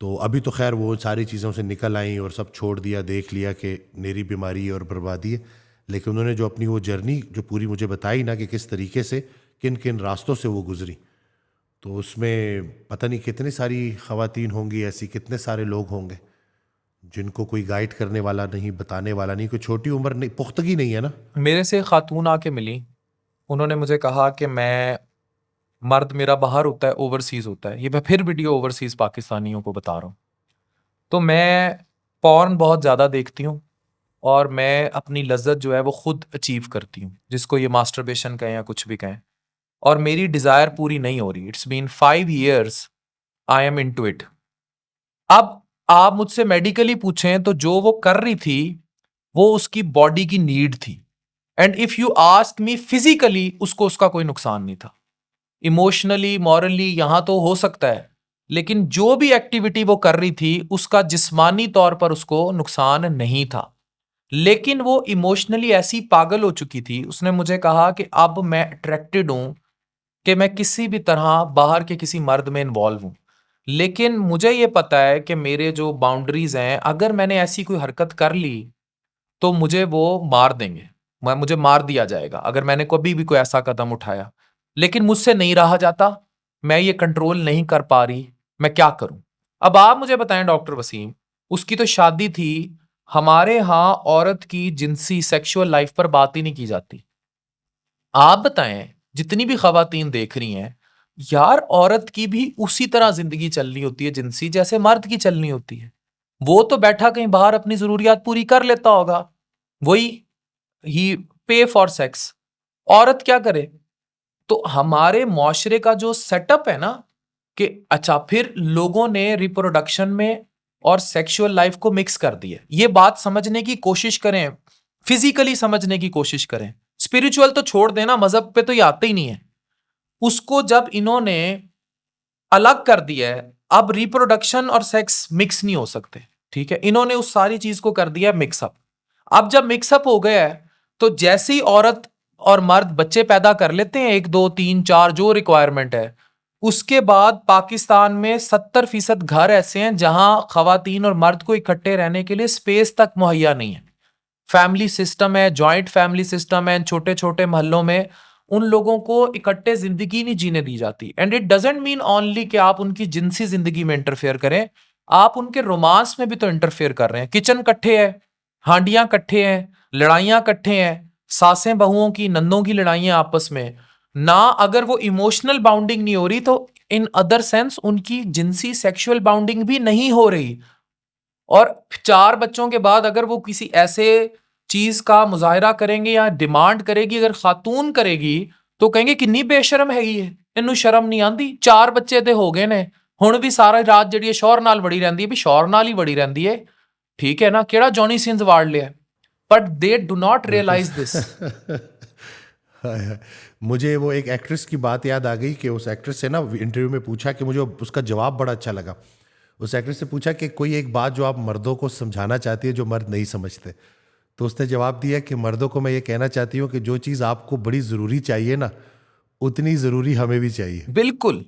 तो अभी तो खैर वो सारी चीज़ों से निकल आई और सब छोड़ दिया, देख लिया कि मेरी बीमारी और बर्बादी है। लेकिन उन्होंने जो अपनी वो जर्नी जो पूरी मुझे बताई ना कि किस तरीके से, किन किन रास्तों से वो गुजरी, तो उसमें पता नहीं कितनी सारी ख़वातीन होंगी ऐसी, कितने सारे लोग होंगे जिनको कोई गाइड करने वाला नहीं, बताने वाला नहीं, कोई छोटी उम्र नहीं, पुख्तगी नहीं है ना। मेरे से खातून आके मिली, उन्होंने मुझे कहा कि मर्द मेरा बाहर होता है, ओवरसीज होता है। ये मैं फिर वीडियो ओवरसीज पाकिस्तानियों को बता रहा हूँ। तो मैं पॉर्न बहुत ज़्यादा देखती हूँ और मैं अपनी लज्जत जो है वो खुद अचीव करती हूँ, जिसको ये मास्टरबेशन कहें या कुछ भी कहें। और मेरी डिज़ायर पूरी नहीं हो रही। It's been 5 years I am into it. अब आप मुझसे मेडिकली पूछें तो जो वो कर रही थी वो उसकी बॉडी की नीड थी। And if you ask me, physically उसको उसका कोई नुकसान नहीं था, इमोशनली मॉरली यहां तो हो सकता है, लेकिन जो भी एक्टिविटी वो कर रही थी उसका जिस्मानी तौर पर उसको नुकसान नहीं था। लेकिन वो इमोशनली ऐसी पागल हो चुकी थी, उसने मुझे कहा कि अब मैं अट्रैक्टेड हूं कि मैं किसी भी तरह बाहर के किसी मर्द में इन्वॉल्व हूं, लेकिन मुझे ये पता है कि मेरे जो बाउंड्रीज हैं, अगर मैंने ऐसी कोई हरकत कर ली तो मुझे वो मार देंगे, मुझे मार दिया जाएगा अगर मैंने कभी भी कोई ऐसा कदम उठाया। लेकिन मुझसे नहीं रहा जाता, मैं ये कंट्रोल नहीं कर पा रही, मैं क्या करूं? अब आप मुझे बताएं डॉक्टर वसीम, उसकी तो शादी थी, हमारे यहाँ औरत की जिनसी सेक्सुअल लाइफ पर बात ही नहीं की जाती। आप बताएं, जितनी भी खवातीन देख रही हैं, यार औरत की भी उसी तरह जिंदगी चलनी होती है जिनसी, जैसे मर्द की चलनी होती है। वो तो बैठा कहीं बाहर अपनी जरूरियात पूरी कर लेता होगा, वही ही पे फॉर सेक्स। औरत क्या करे? तो हमारे मुआशरे का जो सेटअप है ना, कि अच्छा फिर लोगों ने रिप्रोडक्शन में और सेक्सुअल लाइफ को मिक्स कर दिया। ये बात समझने की कोशिश करें, फिजिकली समझने की कोशिश करें, स्पिरिचुअल तो छोड़ देना, मजहब पे तो ये आते ही नहीं है। उसको जब इन्होंने अलग कर दिया है, अब रिप्रोडक्शन और सेक्स मिक्स नहीं हो सकते, ठीक है, इन्होंने उस सारी चीज को कर दिया मिक्सअप। अब जब मिक्सअप हो गया है तो जैसे ही औरत और मर्द बच्चे पैदा कर लेते हैं, 1 2 3 4 जो रिक्वायरमेंट है, उसके बाद पाकिस्तान में 70% घर ऐसे हैं जहां खवातीन और मर्द को इकट्ठे रहने के लिए स्पेस तक मुहैया नहीं है। फैमिली सिस्टम है, जॉइंट फैमिली सिस्टम है, छोटे छोटे मोहल्लों में उन लोगों को इकट्ठे जिंदगी नहीं जीने दी जाती। And it doesn't mean only कि आप उनकी जिनसी जिंदगी में इंटरफेयर करें, आप उनके रोमांस में भी तो इंटरफेयर कर रहे हैं। किचन कट्ठे है, हांडियां कट्ठे हैं, लड़ाइयां कट्ठे हैं, सासें बहुओं की नंदों की लड़ाइयां आपस में ना, अगर वो इमोशनल बाउंडिंग नहीं हो रही तो इन अदर सेंस उनकी जिनसी सेक्सुअल बाउंडिंग भी नहीं हो रही। और 4 बच्चों के बाद अगर वो किसी ऐसे चीज का मुजाहरा करेंगे या डिमांड करेगी, अगर खातून करेगी, तो कहेंगे किन्नी बेशरम हैगी है, इन्नू शर्म नहीं आंदी, 4 ਬੱਚੇ ਤੇ ਹੋ ਗਏ ਨੇ, ਹੁਣ ਵੀ ਸਾਰਾ ਰਾਤ ਜਿਹੜੀ ਸ਼ੌਹਰ ਨਾਲ ਵੜੀ ਰਹਿੰਦੀ ਹੈ, ਵੀ ਸ਼ੌਹਰ ਨਾਲ ਹੀ ਵੜੀ ਰਹਿੰਦੀ ਹੈ, ਠੀਕ ਹੈ ਨਾ, ਕਿਹੜਾ ਜੌਨੀ ਸਿੰਸ ਵਾੜ ਲਿਆ। But they do not realise this. मुझे वो एक एक्ट्रेस की बात याद आ गई कि उस एक्ट्रेस से ना इंटरव्यू में पूछा कि मुझे उसका जवाब बड़ा अच्छा लगा। उस एक्ट्रेस से पूछा कि कोई एक बात जो आप मर्दों को समझाना चाहती है जो मर्द नहीं समझते, तो उसने जवाब दिया कि मर्दों को मैं ये कहना चाहती हूँ कि जो चीज़ आपको बड़ी ज़रूरी चाहिए ना, उतनी ज़रूरी हमें भी चाहिए। बिल्कुल।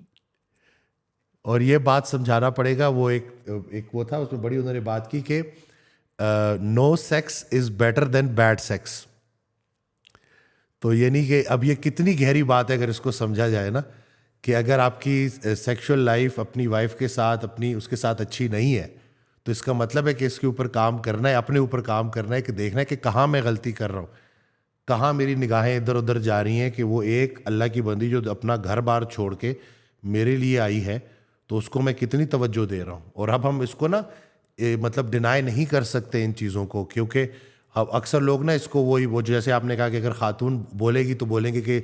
और ये बात समझाना पड़ेगा। वो एक वो था, उसमें बड़ी उन्होंने बात की कि no sex is better than bad sex. तो ये नहीं कि अब ये कितनी गहरी बात है अगर इसको समझा जाए ना, कि अगर आपकी सेक्सुअल लाइफ अपनी वाइफ के साथ, अपनी उसके साथ अच्छी नहीं है, तो इसका मतलब है कि इसके ऊपर काम करना है, अपने ऊपर काम करना है, कि देखना है कि कहाँ मैं गलती कर रहा हूँ, कहाँ मेरी निगाहें इधर उधर जा रही हैं, कि वो एक अल्लाह की बंदी जो अपना घर बार छोड़ के मेरे लिए आई है, तो उसको मैं कितनी तवज्जो दे रहा हूँ। और अब हम इसको ना मतलब डिनाई नहीं कर सकते इन चीज़ों को, क्योंकि अब अक्सर लोग ना इसको वो जैसे आपने कहा कि अगर खातून बोलेगी तो बोलेंगे कि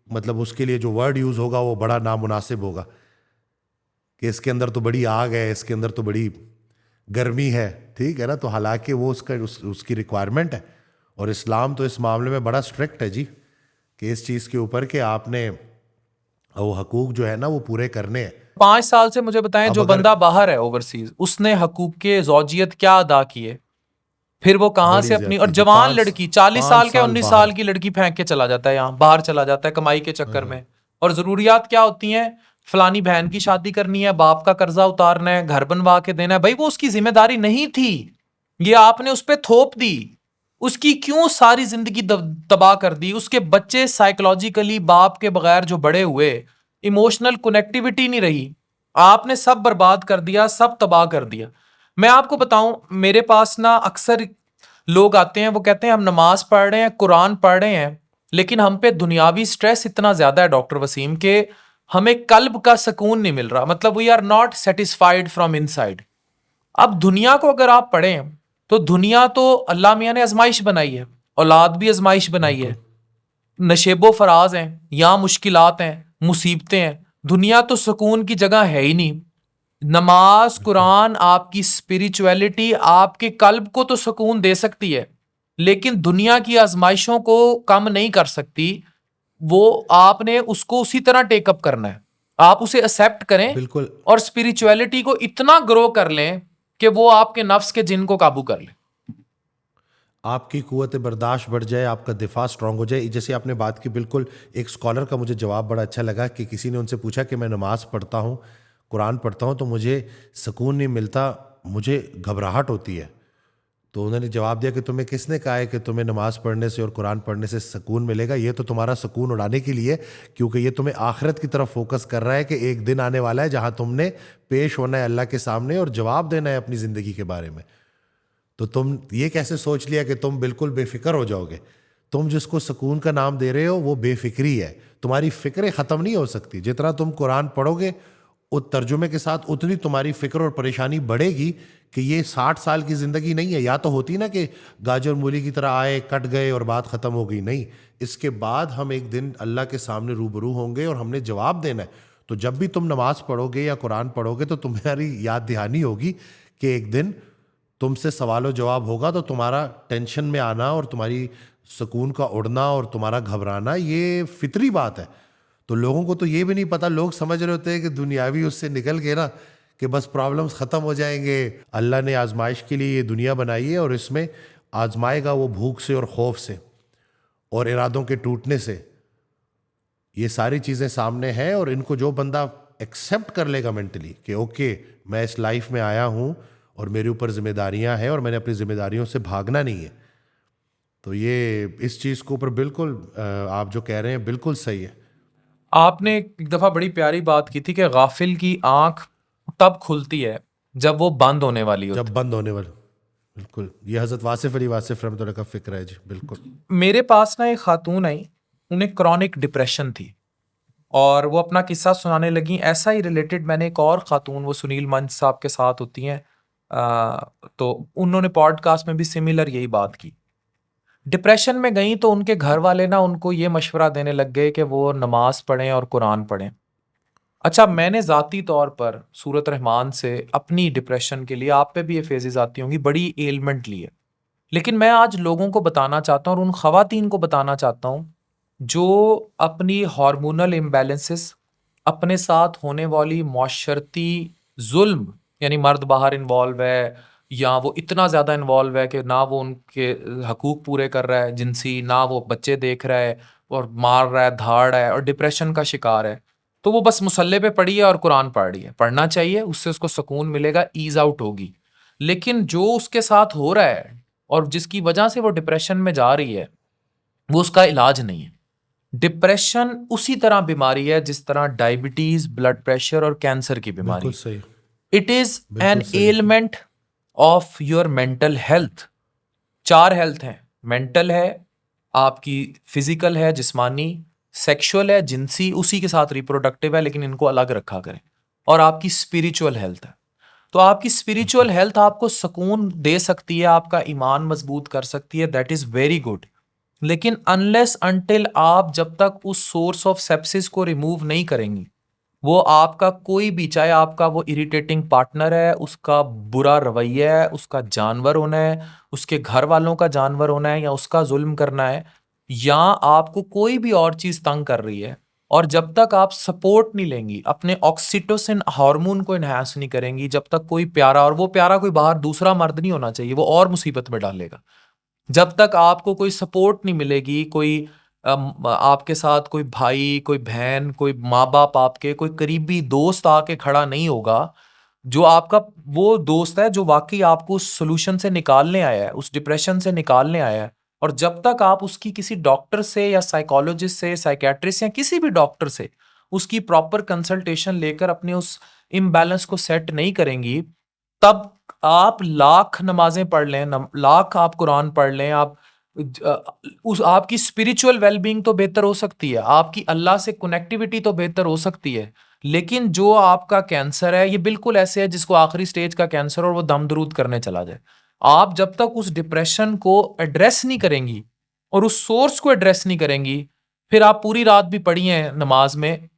मतलब उसके लिए जो वर्ड यूज़ होगा वो बड़ा नामुनासिब होगा, कि इसके अंदर तो बड़ी आग है, इसके अंदर तो बड़ी गर्मी है, ठीक है ना। तो हालांकि वो उसकी रिक्वायरमेंट है, और इस्लाम तो इस मामले में बड़ा स्ट्रिक्ट है जी, कि इस चीज़ के ऊपर कि आपने वो हकूक जो है ना वो पूरे करने हैं। 5 साल से मुझे बताएं, जो बंदा बाहर है ओवरसीज, उसने हकूक के ज़ौजियत क्या अदा किए, फिर वो कहां से अपनी, और जवान लड़की 40 साल के 19 साल की लड़की फेंक के चला जाता है, यहाँ बाहर चला जाता है कमाई के चक्कर में। और जरूरियात क्या होती हैं, फलानी बहन की शादी करनी है, बाप का कर्जा उतारना है, घर बनवा के देना है। भाई वो उसकी जिम्मेदारी नहीं थी, ये आपने उस पर थोप दी, उसकी क्यों सारी जिंदगी तबाह कर दी। उसके बच्चे साइकोलॉजिकली बाप के बगैर जो बड़े हुए, इमोशनल कनेक्टिविटी नहीं रही, आपने सब बर्बाद कर दिया, सब तबाह कर दिया। मैं आपको बताऊं, मेरे पास ना अक्सर लोग आते हैं, वो कहते हैं हम नमाज पढ़ रहे हैं, कुरान पढ़ रहे हैं, लेकिन हम पे दुनियावी स्ट्रेस इतना ज्यादा है डॉक्टर वसीम, के हमें कल्ब का सुकून नहीं मिल रहा, मतलब we are not satisfied from inside. अब दुनिया को अगर आप पढ़ें तो दुनिया तो अल्लाह मियाँ ने आजमाइश बनाई है, औलाद भी आजमाइश बनाई है, नशेबो फराज हैं, यहाँ मुश्किलात हैं, मुसीबतें हैं, दुनिया तो सुकून की जगह है ही नहीं। नमाज कुरान आपकी स्पिरिचुअलिटी, आपके कल्ब को तो सुकून दे सकती है, लेकिन दुनिया की आजमाइशों को कम नहीं कर सकती। वो आपने उसको उसी तरह टेकअप करना है, आप उसे एक्सेप्ट करें बिल्कुल। और स्पिरिचुअलिटी को इतना ग्रो कर लें कि वो आपके नफ्स के जिन को काबू कर ले। आपकी कुव्वत बर्दाश्त बढ़ जाए, आपका दिफा स्ट्रांग हो जाए। जैसे आपने बात की, बिल्कुल एक स्कॉलर का मुझे जवाब बड़ा अच्छा लगा कि किसी ने उनसे पूछा कि मैं नमाज पढ़ता हूँ, कुरान पढ़ता हूँ, तो मुझे सुकून नहीं मिलता, मुझे घबराहट होती है। तो उन्होंने जवाब दिया कि तुम्हें किसने कहा है कि तुम्हें नमाज पढ़ने से और कुरान पढ़ने से सुकून मिलेगा? ये तो तुम्हारा सुकून उड़ाने के लिए, क्योंकि ये तुम्हें आखिरत की तरफ फोकस कर रहा है कि एक दिन आने वाला है जहां तुमने पेश होना है अल्लाह के सामने और जवाब देना है अपनी ज़िंदगी के बारे में। तो तुम ये कैसे सोच लिया कि तुम बिल्कुल बेफिक्र हो जाओगे? तुम जिसको सुकून का नाम दे रहे हो वो बेफिक्री है। तुम्हारी फिक्रें ख़त्म नहीं हो सकती। जितना तुम कुरान पढ़ोगे उस तर्जुमे के साथ उतनी तुम्हारी फिक्र और परेशानी बढ़ेगी कि ये 60 साल की ज़िंदगी नहीं है। या तो होती ना कि गाजर मूली की तरह आए, कट गए और बात ख़त्म हो गई। नहीं, इसके बाद हम एक दिन अल्लाह के सामने रूबरू होंगे और हमने जवाब देना है। तो जब भी तुम नमाज पढ़ोगे या कुरान पढ़ोगे तो तुम्हारी याद दहानी होगी कि एक दिन तुमसे सवाल जवाब होगा। तो तुम्हारा टेंशन में आना और तुम्हारी सुकून का उड़ना और तुम्हारा घबराना ये फितरी बात है। तो लोगों को तो ये भी नहीं पता, लोग समझ रहे होते हैं कि दुनियावी उससे निकल के ना कि बस प्रॉब्लम्स ख़त्म हो जाएंगे। अल्लाह ने आजमाइश के लिए ये दुनिया बनाई है और इसमें आजमाएगा वो भूख से और खौफ से और इरादों के टूटने से। ये सारी चीज़ें सामने हैं और इनको जो बंदा एक्सेप्ट कर लेगा मेंटली कि ओके मैं इस लाइफ में आया हूँ और मेरे ऊपर जिम्मेदारियां हैं और मैंने अपनी जिम्मेदारियों से भागना नहीं है, तो ये इस चीज़ को ऊपर बिल्कुल आप जो कह रहे हैं बिल्कुल सही है। आपने एक दफा बड़ी प्यारी बात की थी कि गाफिल की आंख तब खुलती है जब वो बंद होने वाली होती। जब बंद होने वाला, बिल्कुल ये हज़रत वासिफ अली वासिफ रहमतुल्लाह का फिक्र है जी, बिल्कुल। मेरे पास ना एक खातून आई, उन्हें क्रॉनिक डिप्रेशन थी और वो अपना किस्सा सुनाने लगी। ऐसा ही रिलेटेड मैंने एक और खातून, वो सुनील मंच साहब के साथ होती हैं, तो उन्होंने पॉडकास्ट में भी सिमिलर यही बात की। डिप्रेशन में गई तो उनके घर वाले ना उनको ये मशवरा देने लग गए कि वो नमाज पढ़ें और कुरान पढ़ें। अच्छा, मैंने ज़ाती तौर पर सूरत रहमान से अपनी डिप्रेशन के लिए, आप पे भी ये फेजेस आती होंगी, बड़ी एलमेंट ली है। लेकिन मैं आज लोगों को बताना चाहता हूँ और उन खवातीन को बताना चाहता हूँ जो अपनी हार्मोनल इम्बैलेंसेस, अपने साथ होने वाली माशरती जुल्म, यानी मर्द बाहर इन्वॉल्व है या वो इतना ज़्यादा इन्वॉल्व है कि ना वो उनके हकूक पूरे कर रहा है जिनसी, ना वो बच्चे देख रहा है और मार रहा है, धाड़ रहा है और डिप्रेशन का शिकार है, तो वो बस मुसल्ले पे पड़ी है और कुरान पढ़ रही है। पढ़ना चाहिए, उससे उसको सुकून मिलेगा, ईज आउट होगी। लेकिन जो उसके साथ हो रहा है और जिसकी वजह से वो डिप्रेशन में जा रही है, वो उसका इलाज नहीं है। डिप्रेशन उसी तरह बीमारी है जिस तरह डायबिटीज, ब्लड प्रेशर और कैंसर की बिल्कुल बीमारी। सही, इट इज बिल्कुल एन सही। Element of your mental health. 4 health हैं, मेंटल है, आपकी फिजिकल है जिस्मानी, सेक्सुअल है जिनसी, उसी के साथ रिप्रोडक्टिव है लेकिन इनको अलग रखा करें, और आपकी स्पिरिचुअल हेल्थ है। तो आपकी स्पिरिचुअल हेल्थ आपको सुकून दे सकती है, आपका ईमान मजबूत कर सकती है, दैट इज वेरी गुड। लेकिन अनलेस अनटिल आप जब तक उस सोर्स ऑफ सेप्सिस को रिमूव नहीं करेंगी, वो आपका कोई भी, चाहे आपका वो इरिटेटिंग पार्टनर है, उसका बुरा रवैया है, उसका जानवर होना है, उसके घर वालों का जानवर होना है, या उसका जुल्म करना है, या आपको कोई भी और चीज तंग कर रही है, और जब तक आप सपोर्ट नहीं लेंगी, अपने ऑक्सीटोसिन हार्मोन को इनहांस नहीं करेंगी, जब तक कोई प्यारा, और वो प्यारा कोई बाहर दूसरा मर्द नहीं होना चाहिए, वो और मुसीबत में डालेगा, जब तक आपको कोई सपोर्ट नहीं मिलेगी, कोई आपके साथ कोई भाई, कोई बहन, कोई माँ बाप, आपके कोई करीबी दोस्त आके खड़ा नहीं होगा, जो आपका वो दोस्त है जो वाकई आपको उस सोल्यूशन से निकालने आया है, उस डिप्रेशन से निकालने आया है, और जब तक आप उसकी किसी डॉक्टर से या साइकोलॉजिस्ट से, साइकेट्रिस्ट या किसी भी डॉक्टर से उसकी प्रॉपर कंसल्टेशन लेकर अपने उस इम्बैलेंस को सेट नहीं करेंगी, तब आप लाख नमाजें पढ़ लें, लाख आप कुरान पढ़ लें, आप उस आपकी स्पिरिचुअल वेलबींग तो बेहतर हो सकती है, आपकी अल्लाह से कनेक्टिविटी तो बेहतर हो सकती है, लेकिन जो आपका कैंसर है, ये बिल्कुल ऐसे है जिसको आखिरी स्टेज का कैंसर और वो दम दरूद करने चला जाए। आप जब तक उस डिप्रेशन को एड्रेस नहीं करेंगी और उस सोर्स को एड्रेस नहीं करेंगी, फिर आप पूरी रात भी पढ़ी हैं नमाज में,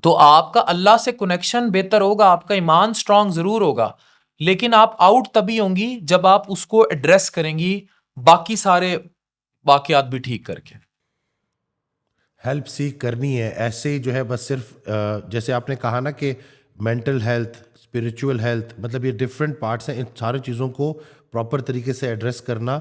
तो आपका अल्लाह से कनेक्शन बेहतर होगा, आपका ईमान स्ट्रांग जरूर होगा, लेकिन आप आउट तभी होंगी जब आप उसको एड्रेस करेंगी, बाकी सारे वाकयात भी ठीक करके। हेल्प सीख करनी है ऐसे ही जो है, बस सिर्फ जैसे आपने कहा ना कि मेंटल हेल्थ, स्पिरिचुअल हेल्थ, मतलब ये डिफरेंट पार्ट्स हैं। इन सारी चीज़ों को प्रॉपर तरीके से एड्रेस करना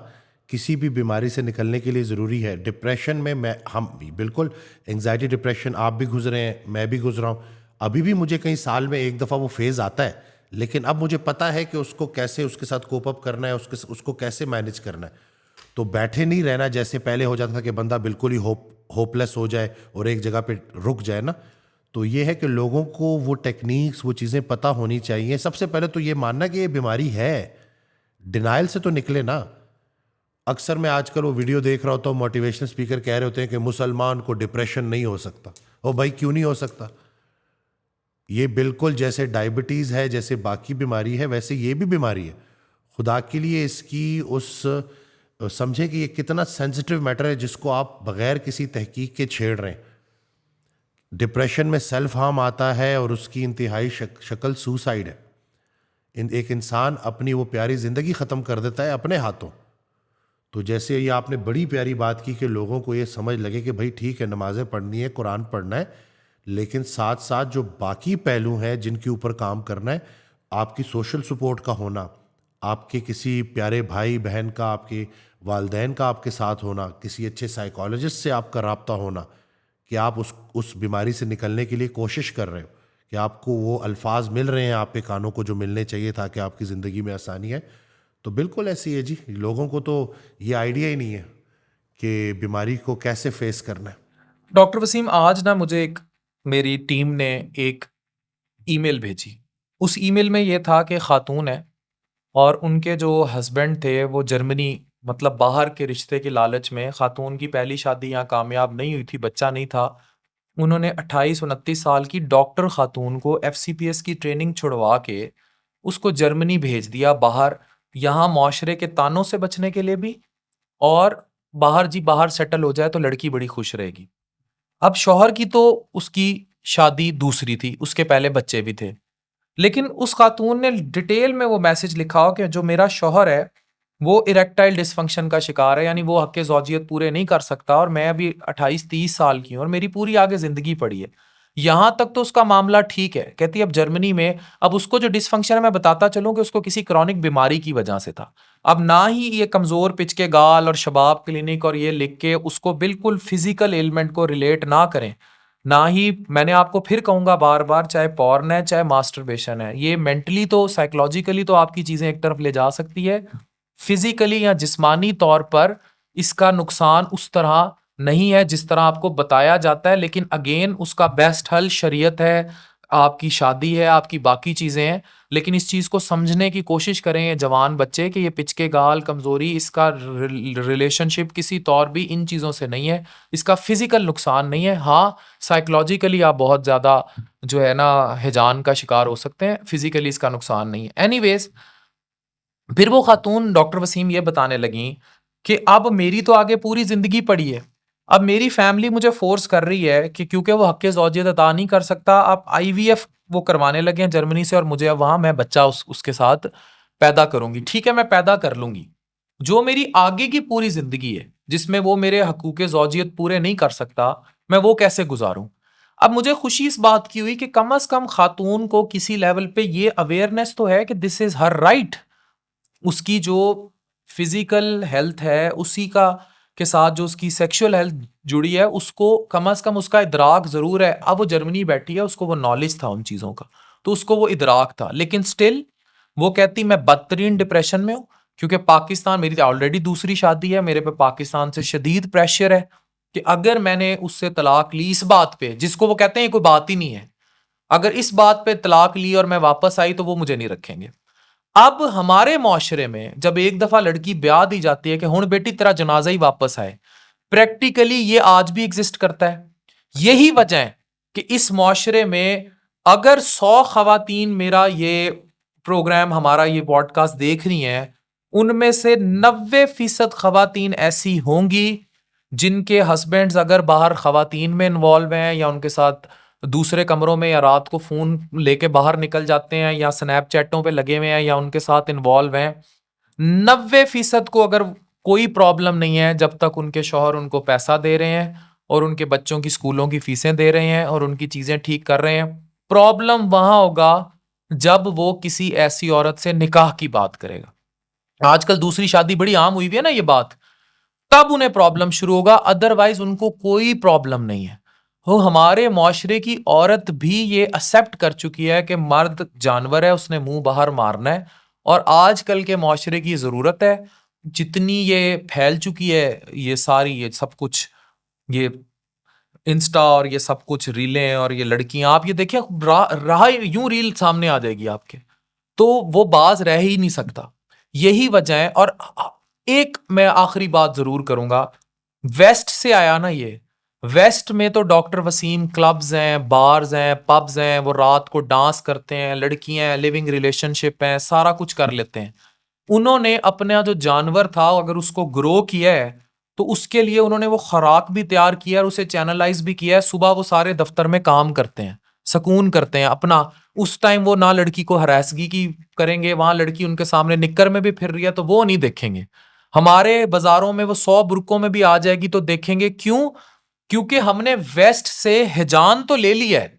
किसी भी बीमारी से निकलने के लिए ज़रूरी है। डिप्रेशन में हम भी बिल्कुल, एंजाइटी डिप्रेशन आप भी गुजरे हैं, मैं भी गुजरा हूँ। अभी भी मुझे कई साल में एक दफ़ा वो फेज़ आता है, लेकिन अब मुझे पता है कि उसको कैसे, उसके साथ कोप अप करना है, उसको कैसे मैनेज करना है। तो बैठे नहीं रहना जैसे पहले हो जाता था कि बंदा बिल्कुल ही होपलेस हो जाए और एक जगह पे रुक जाए ना। तो ये है कि लोगों को वो टेक्निक्स, वो चीज़ें पता होनी चाहिए। सबसे पहले तो ये मानना कि ये बीमारी है, डिनाइल से तो निकले ना। अक्सर मैं आजकल वो वीडियो देख रहा होता हूँ, मोटिवेशनल स्पीकर कह रहे होते हैं कि मुसलमान को डिप्रेशन नहीं हो सकता। ओ भाई, क्यों नहीं हो सकता? ये बिल्कुल जैसे डायबिटीज़ है, जैसे बाकी बीमारी है, वैसे ये भी बीमारी है। खुदा के लिए इसकी उस समझे कि ये कितना सेंसिटिव मैटर है जिसको आप बगैर किसी तहकीक के छेड़ रहे हैं। डिप्रेशन में सेल्फ हार्म आता है और उसकी इंतहाई शक्ल सुसाइड है। एक इंसान अपनी वो प्यारी ज़िंदगी ख़त्म कर देता है अपने हाथों। तो जैसे ये आपने बड़ी प्यारी बात की कि लोगों को ये समझ लगे कि भाई ठीक है, नमाज़ें पढ़नी है, कुरान पढ़ना है, लेकिन साथ साथ जो बाकी पहलू हैं जिनके ऊपर काम करना है, आपकी सोशल सपोर्ट का होना, आपके किसी प्यारे भाई बहन का, आपके वालदैन का आपके साथ होना, किसी अच्छे साइकोलॉजिस्ट से आपका राब्ता होना, कि आप उस बीमारी से निकलने के लिए कोशिश कर रहे हो, कि आपको वो अल्फाज मिल रहे हैं आपके कानों को जो मिलने चाहिए ताकि आपकी ज़िंदगी में आसानी है। तो बिल्कुल ऐसी है जी। लोगों को तो ये आइडिया ही नहीं है कि बीमारी को कैसे फेस करना है। डॉक्टर वसीम, आज ना मुझे मेरी टीम ने एक ईमेल भेजी। उस ईमेल में ये था कि खातून है और उनके जो हस्बैंड थे वो जर्मनी, मतलब बाहर के रिश्ते के लालच में, खातून की पहली शादी यहाँ कामयाब नहीं हुई थी, बच्चा नहीं था। उन्होंने 28-29 साल की डॉक्टर खातून को एफसीपीएस की ट्रेनिंग छुड़वा के उसको जर्मनी भेज दिया बाहर, यहाँ मुआशरे के तानों से बचने के लिए भी, और बाहर सेटल हो जाए तो लड़की बड़ी खुश रहेगी। अब शौहर की तो उसकी शादी दूसरी थी, उसके पहले बच्चे भी थे, लेकिन उस खातून ने डिटेल में वो मैसेज लिखा हो कि जो मेरा शौहर है वो इरेक्टाइल डिसफंक्शन का शिकार है, यानी वो हक़ ज़ौजियत पूरे नहीं कर सकता, और मैं अभी 28-30 साल की हूँ और मेरी पूरी आगे ज़िंदगी पड़ी है। यहाँ तक तो उसका मामला ठीक है। कहती है अब जर्मनी में, अब उसको जो डिसफंक्शन है मैं बताता चलूँ कि उसको किसी क्रॉनिक बीमारी की वजह से था। अब ना ही ये कमज़ोर पिच के गाल और शबाब क्लिनिक और ये लिख के उसको बिल्कुल फिजिकल एलिमेंट को रिलेट ना करें। ना ही, मैंने आपको फिर कहूंगा बार बार, चाहे पॉर्न है चाहे मास्टरबेशन है, ये मेंटली तो साइकोलॉजिकली तो आपकी चीजें एक तरफ ले जा सकती है, फिजिकली या जिस्मानी तौर पर इसका नुकसान उस तरह नहीं है जिस तरह आपको बताया जाता है। लेकिन अगेन उसका बेस्ट हल शरीयत है, आपकी शादी है, आपकी बाकी चीजें हैं। लेकिन इस चीज को समझने की कोशिश करें ये जवान बच्चे कि ये पिचके गाल, कमजोरी, इसका रिलेशनशिप किसी तौर भी इन चीजों से नहीं है, इसका फिजिकल नुकसान नहीं है। हाँ, साइकोलॉजिकली आप बहुत ज्यादा जो है ना हिजान का शिकार हो सकते हैं, फिजिकली इसका नुकसान नहीं है। एनीवेज, फिर वो खातून डॉक्टर वसीम ये बताने लगी कि अब मेरी तो आगे पूरी जिंदगी पड़ी है, अब मेरी फैमिली मुझे फोर्स कर रही है कि क्योंकि वो हक़ ज़ौजियत अता नहीं कर सकता, अब आईवीएफ वो करवाने लगे हैं जर्मनी से, और मुझे अब वहां मैं बच्चा उसके साथ पैदा करूंगी। ठीक है, मैं पैदा कर लूंगी, जो मेरी आगे की पूरी जिंदगी है जिसमें वो मेरे हकूक़ ज़ौजियत पूरे नहीं कर सकता, मैं वो कैसे गुजारूं। अब मुझे खुशी इस बात की हुई कि कम अज कम खातून को किसी लेवल पे ये अवेयरनेस तो है कि दिस इज हर राइट। उसकी जो फिजिकल हेल्थ है उसी का के साथ जो उसकी सेक्सुअल हेल्थ जुड़ी है, उसको कम से कम उसका इदराक जरूर है। अब वो जर्मनी बैठी है, उसको वो नॉलेज था उन चीजों का, तो उसको वो इदराक था, लेकिन स्टिल वो कहती मैं बदतरीन डिप्रेशन में हूँ, क्योंकि पाकिस्तान, मेरी ऑलरेडी दूसरी शादी है, मेरे पे पाकिस्तान से शदीद प्रेशर है कि अगर मैंने उससे तलाक ली इस बात पे, जिसको वो कहते हैं ये कोई बात ही नहीं है, अगर इस बात पे तलाक ली और मैं वापस आई तो वो मुझे नहीं रखेंगे। अब हमारे मुआशरे में जब एक दफा लड़की ब्याह दी जाती है कि हुण बेटी तेरा जनाजा ही वापस आए, प्रैक्टिकली ये आज भी एग्जिस्ट करता है। यही वजह है कि इस मुआशरे में अगर 100 खवातीन मेरा ये प्रोग्राम, हमारा ये पॉडकास्ट देख रही हैं, उनमें से 90% खवातीन ऐसी होंगी जिनके हस्बैंड्स अगर बाहर खवातीन में इन्वॉल्व हैं, या उनके साथ दूसरे कमरों में, या रात को फोन लेके बाहर निकल जाते हैं, या स्नैपचैटों पे लगे हुए हैं, या उनके साथ इन्वॉल्व हैं। 90% को अगर कोई प्रॉब्लम नहीं है जब तक उनके शौहर उनको पैसा दे रहे हैं और उनके बच्चों की स्कूलों की फीसें दे रहे हैं और उनकी चीजें ठीक कर रहे हैं। प्रॉब्लम वहां होगा जब वो किसी ऐसी औरत से निकाह की बात करेगा। आजकल दूसरी शादी बड़ी आम हुई हुई है ना ये बात, तब उन्हें प्रॉब्लम शुरू होगा, अदरवाइज उनको कोई प्रॉब्लम नहीं है। वो हमारे मुआशरे की औरत भी ये एक्सेप्ट कर चुकी है कि मर्द जानवर है, उसने मुंह बाहर मारना है। और आजकल के मुआशरे की जरूरत है, जितनी ये फैल चुकी है ये सारी ये सब कुछ, ये इंस्टा और ये सब कुछ रीलें और ये लड़कियां, आप ये देखिए राह यूं रील सामने आ जाएगी आपके, तो वो बाज रह ही नहीं सकता। यही वजह है। और एक मैं आखिरी बात जरूर करूंगा, वेस्ट से आया ना ये, वेस्ट में तो डॉक्टर वसीम क्लब्स हैं, बार्स हैं, पब्स हैं, वो रात को डांस करते हैं, लड़कियां लिविंग रिलेशनशिप हैं, सारा कुछ कर लेते हैं। उन्होंने अपना जो जानवर था अगर उसको ग्रो किया है तो उसके लिए उन्होंने वो खुराक भी तैयार किया और उसे चैनलाइज भी किया है। सुबह वो सारे दफ्तर में काम करते हैं, सुकून करते हैं अपना। उस टाइम वो ना लड़की को हरासगी की करेंगे, वहां लड़की उनके सामने निक्कर में भी फिर रही है तो वो नहीं देखेंगे। हमारे बाजारों में वो 100 बुरकों में भी आ जाएगी तो देखेंगे। क्यों? क्योंकि हमने वेस्ट से हिजान तो ले लिया है,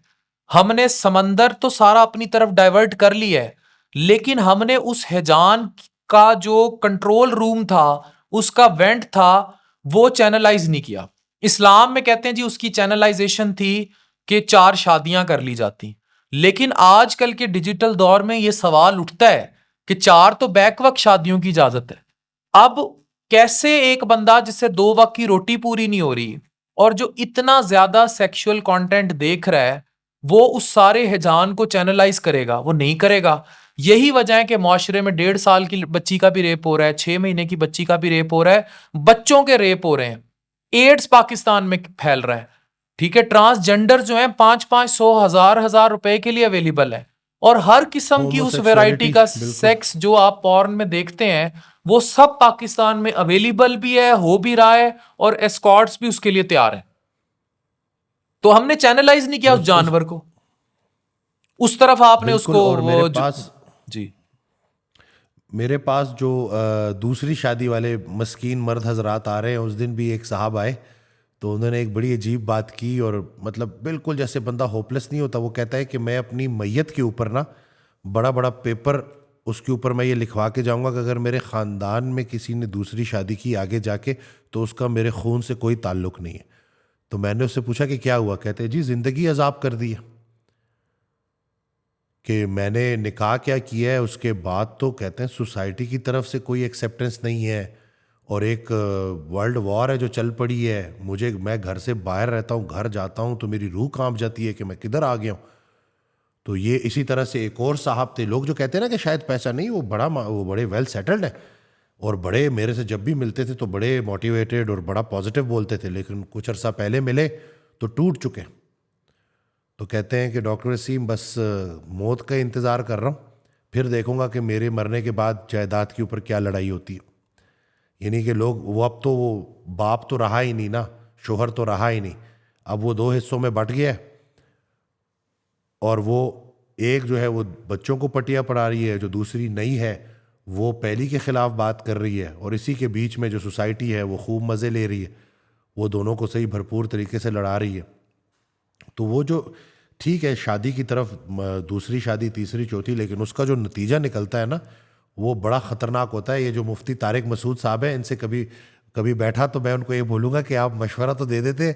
हमने समंदर तो सारा अपनी तरफ डाइवर्ट कर लिया है, लेकिन हमने उस हिजान का जो कंट्रोल रूम था, उसका वेंट था, वो चैनलाइज नहीं किया। इस्लाम में कहते हैं जी उसकी चैनलाइजेशन थी कि 4 शादियां कर ली जाती। लेकिन आजकल के डिजिटल दौर में यह सवाल उठता है कि 4 तो बैक वक्त शादियों की इजाजत है। अब कैसे एक बंदा जिससे 2 वक्त की रोटी पूरी नहीं हो रही और जो इतना ज्यादा सेक्सुअल कंटेंट देख रहा है, वो उस सारे हिजान को चैनलाइज करेगा? वो नहीं करेगा। यही वजह है कि मुआशरे में 1.5 साल की बच्ची का भी रेप हो रहा है, 6 महीने की बच्ची का भी रेप हो रहा है, बच्चों के रेप हो रहे हैं। एड्स पाकिस्तान में फैल रहा है, ठीक है। ट्रांसजेंडर जो है 500 हजार रुपए के लिए अवेलेबल है, और हर किस्म की उस वैरायटी का सेक्स जो आप पॉर्न में देखते हैं वो सब पाकिस्तान में अवेलेबल भी है, हो भी रहा है, और एस्कॉर्ट्स भी उसके लिए तैयार है। तो हमने चैनलाइज नहीं किया उस जानवर को, उस तरफ आपने उसको। और मेरे पास जी, मेरे पास जो दूसरी शादी वाले मस्कीन मर्द हजरात आ रहे हैं, उस दिन भी एक साहब आए तो उन्होंने एक बड़ी अजीब बात की, और मतलब बिल्कुल जैसे बंदा होपलेस नहीं होता, वो कहता है कि मैं अपनी मैयत के ऊपर ना बड़ा बड़ा पेपर उसके ऊपर मैं ये लिखवा के जाऊंगा कि अगर मेरे ख़ानदान में किसी ने दूसरी शादी की आगे जाके तो उसका मेरे खून से कोई ताल्लुक नहीं है। तो मैंने उससे पूछा कि क्या हुआ? कहते जी ज़िंदगी अजाब कर दी है, कि मैंने निकाह क्या किया है उसके बाद तो कहते हैं सोसाइटी की तरफ से कोई एक्सेप्टेंस नहीं है, और एक वर्ल्ड वॉर है जो चल पड़ी है। मैं घर से बाहर रहता हूँ, घर जाता हूँ तो मेरी रूह कांप जाती है कि मैं किधर आ गया हूँ। तो ये इसी तरह से एक और साहब थे, लोग जो कहते हैं ना कि शायद पैसा नहीं, वो बड़े वेल सेटल्ड है, और बड़े मेरे से जब भी मिलते थे तो बड़े मोटिवेटेड और बड़ा पॉजिटिव बोलते थे, लेकिन कुछ अर्सा पहले मिले तो टूट चुके। तो कहते हैं कि डॉक्टर वसीम बस मौत का इंतज़ार कर रहा हूँ, फिर देखूंगा कि मेरे मरने के बाद जायदाद के ऊपर क्या लड़ाई होती है। यानी कि लोग वो अब तो वो बाप तो रहा ही नहीं ना, शोहर तो रहा ही नहीं, अब वो 2 हिस्सों में बट गया है, और वो एक जो है वो बच्चों को पटिया पढ़ा रही है, जो दूसरी नई है वो पहली के ख़िलाफ़ बात कर रही है, और इसी के बीच में जो सोसाइटी है वो खूब मज़े ले रही है, वो दोनों को सही भरपूर तरीके से लड़ा रही है। तो वो जो ठीक है शादी की तरफ दूसरी शादी तीसरी चौथी, लेकिन उसका जो नतीजा निकलता है ना वो बड़ा ख़तरनाक होता है। ये जो मुफ्ती तारिक मसूद साहब हैं, इनसे कभी कभी बैठा तो मैं उनको ये बोलूँगा कि आप मशवरा तो दे देते,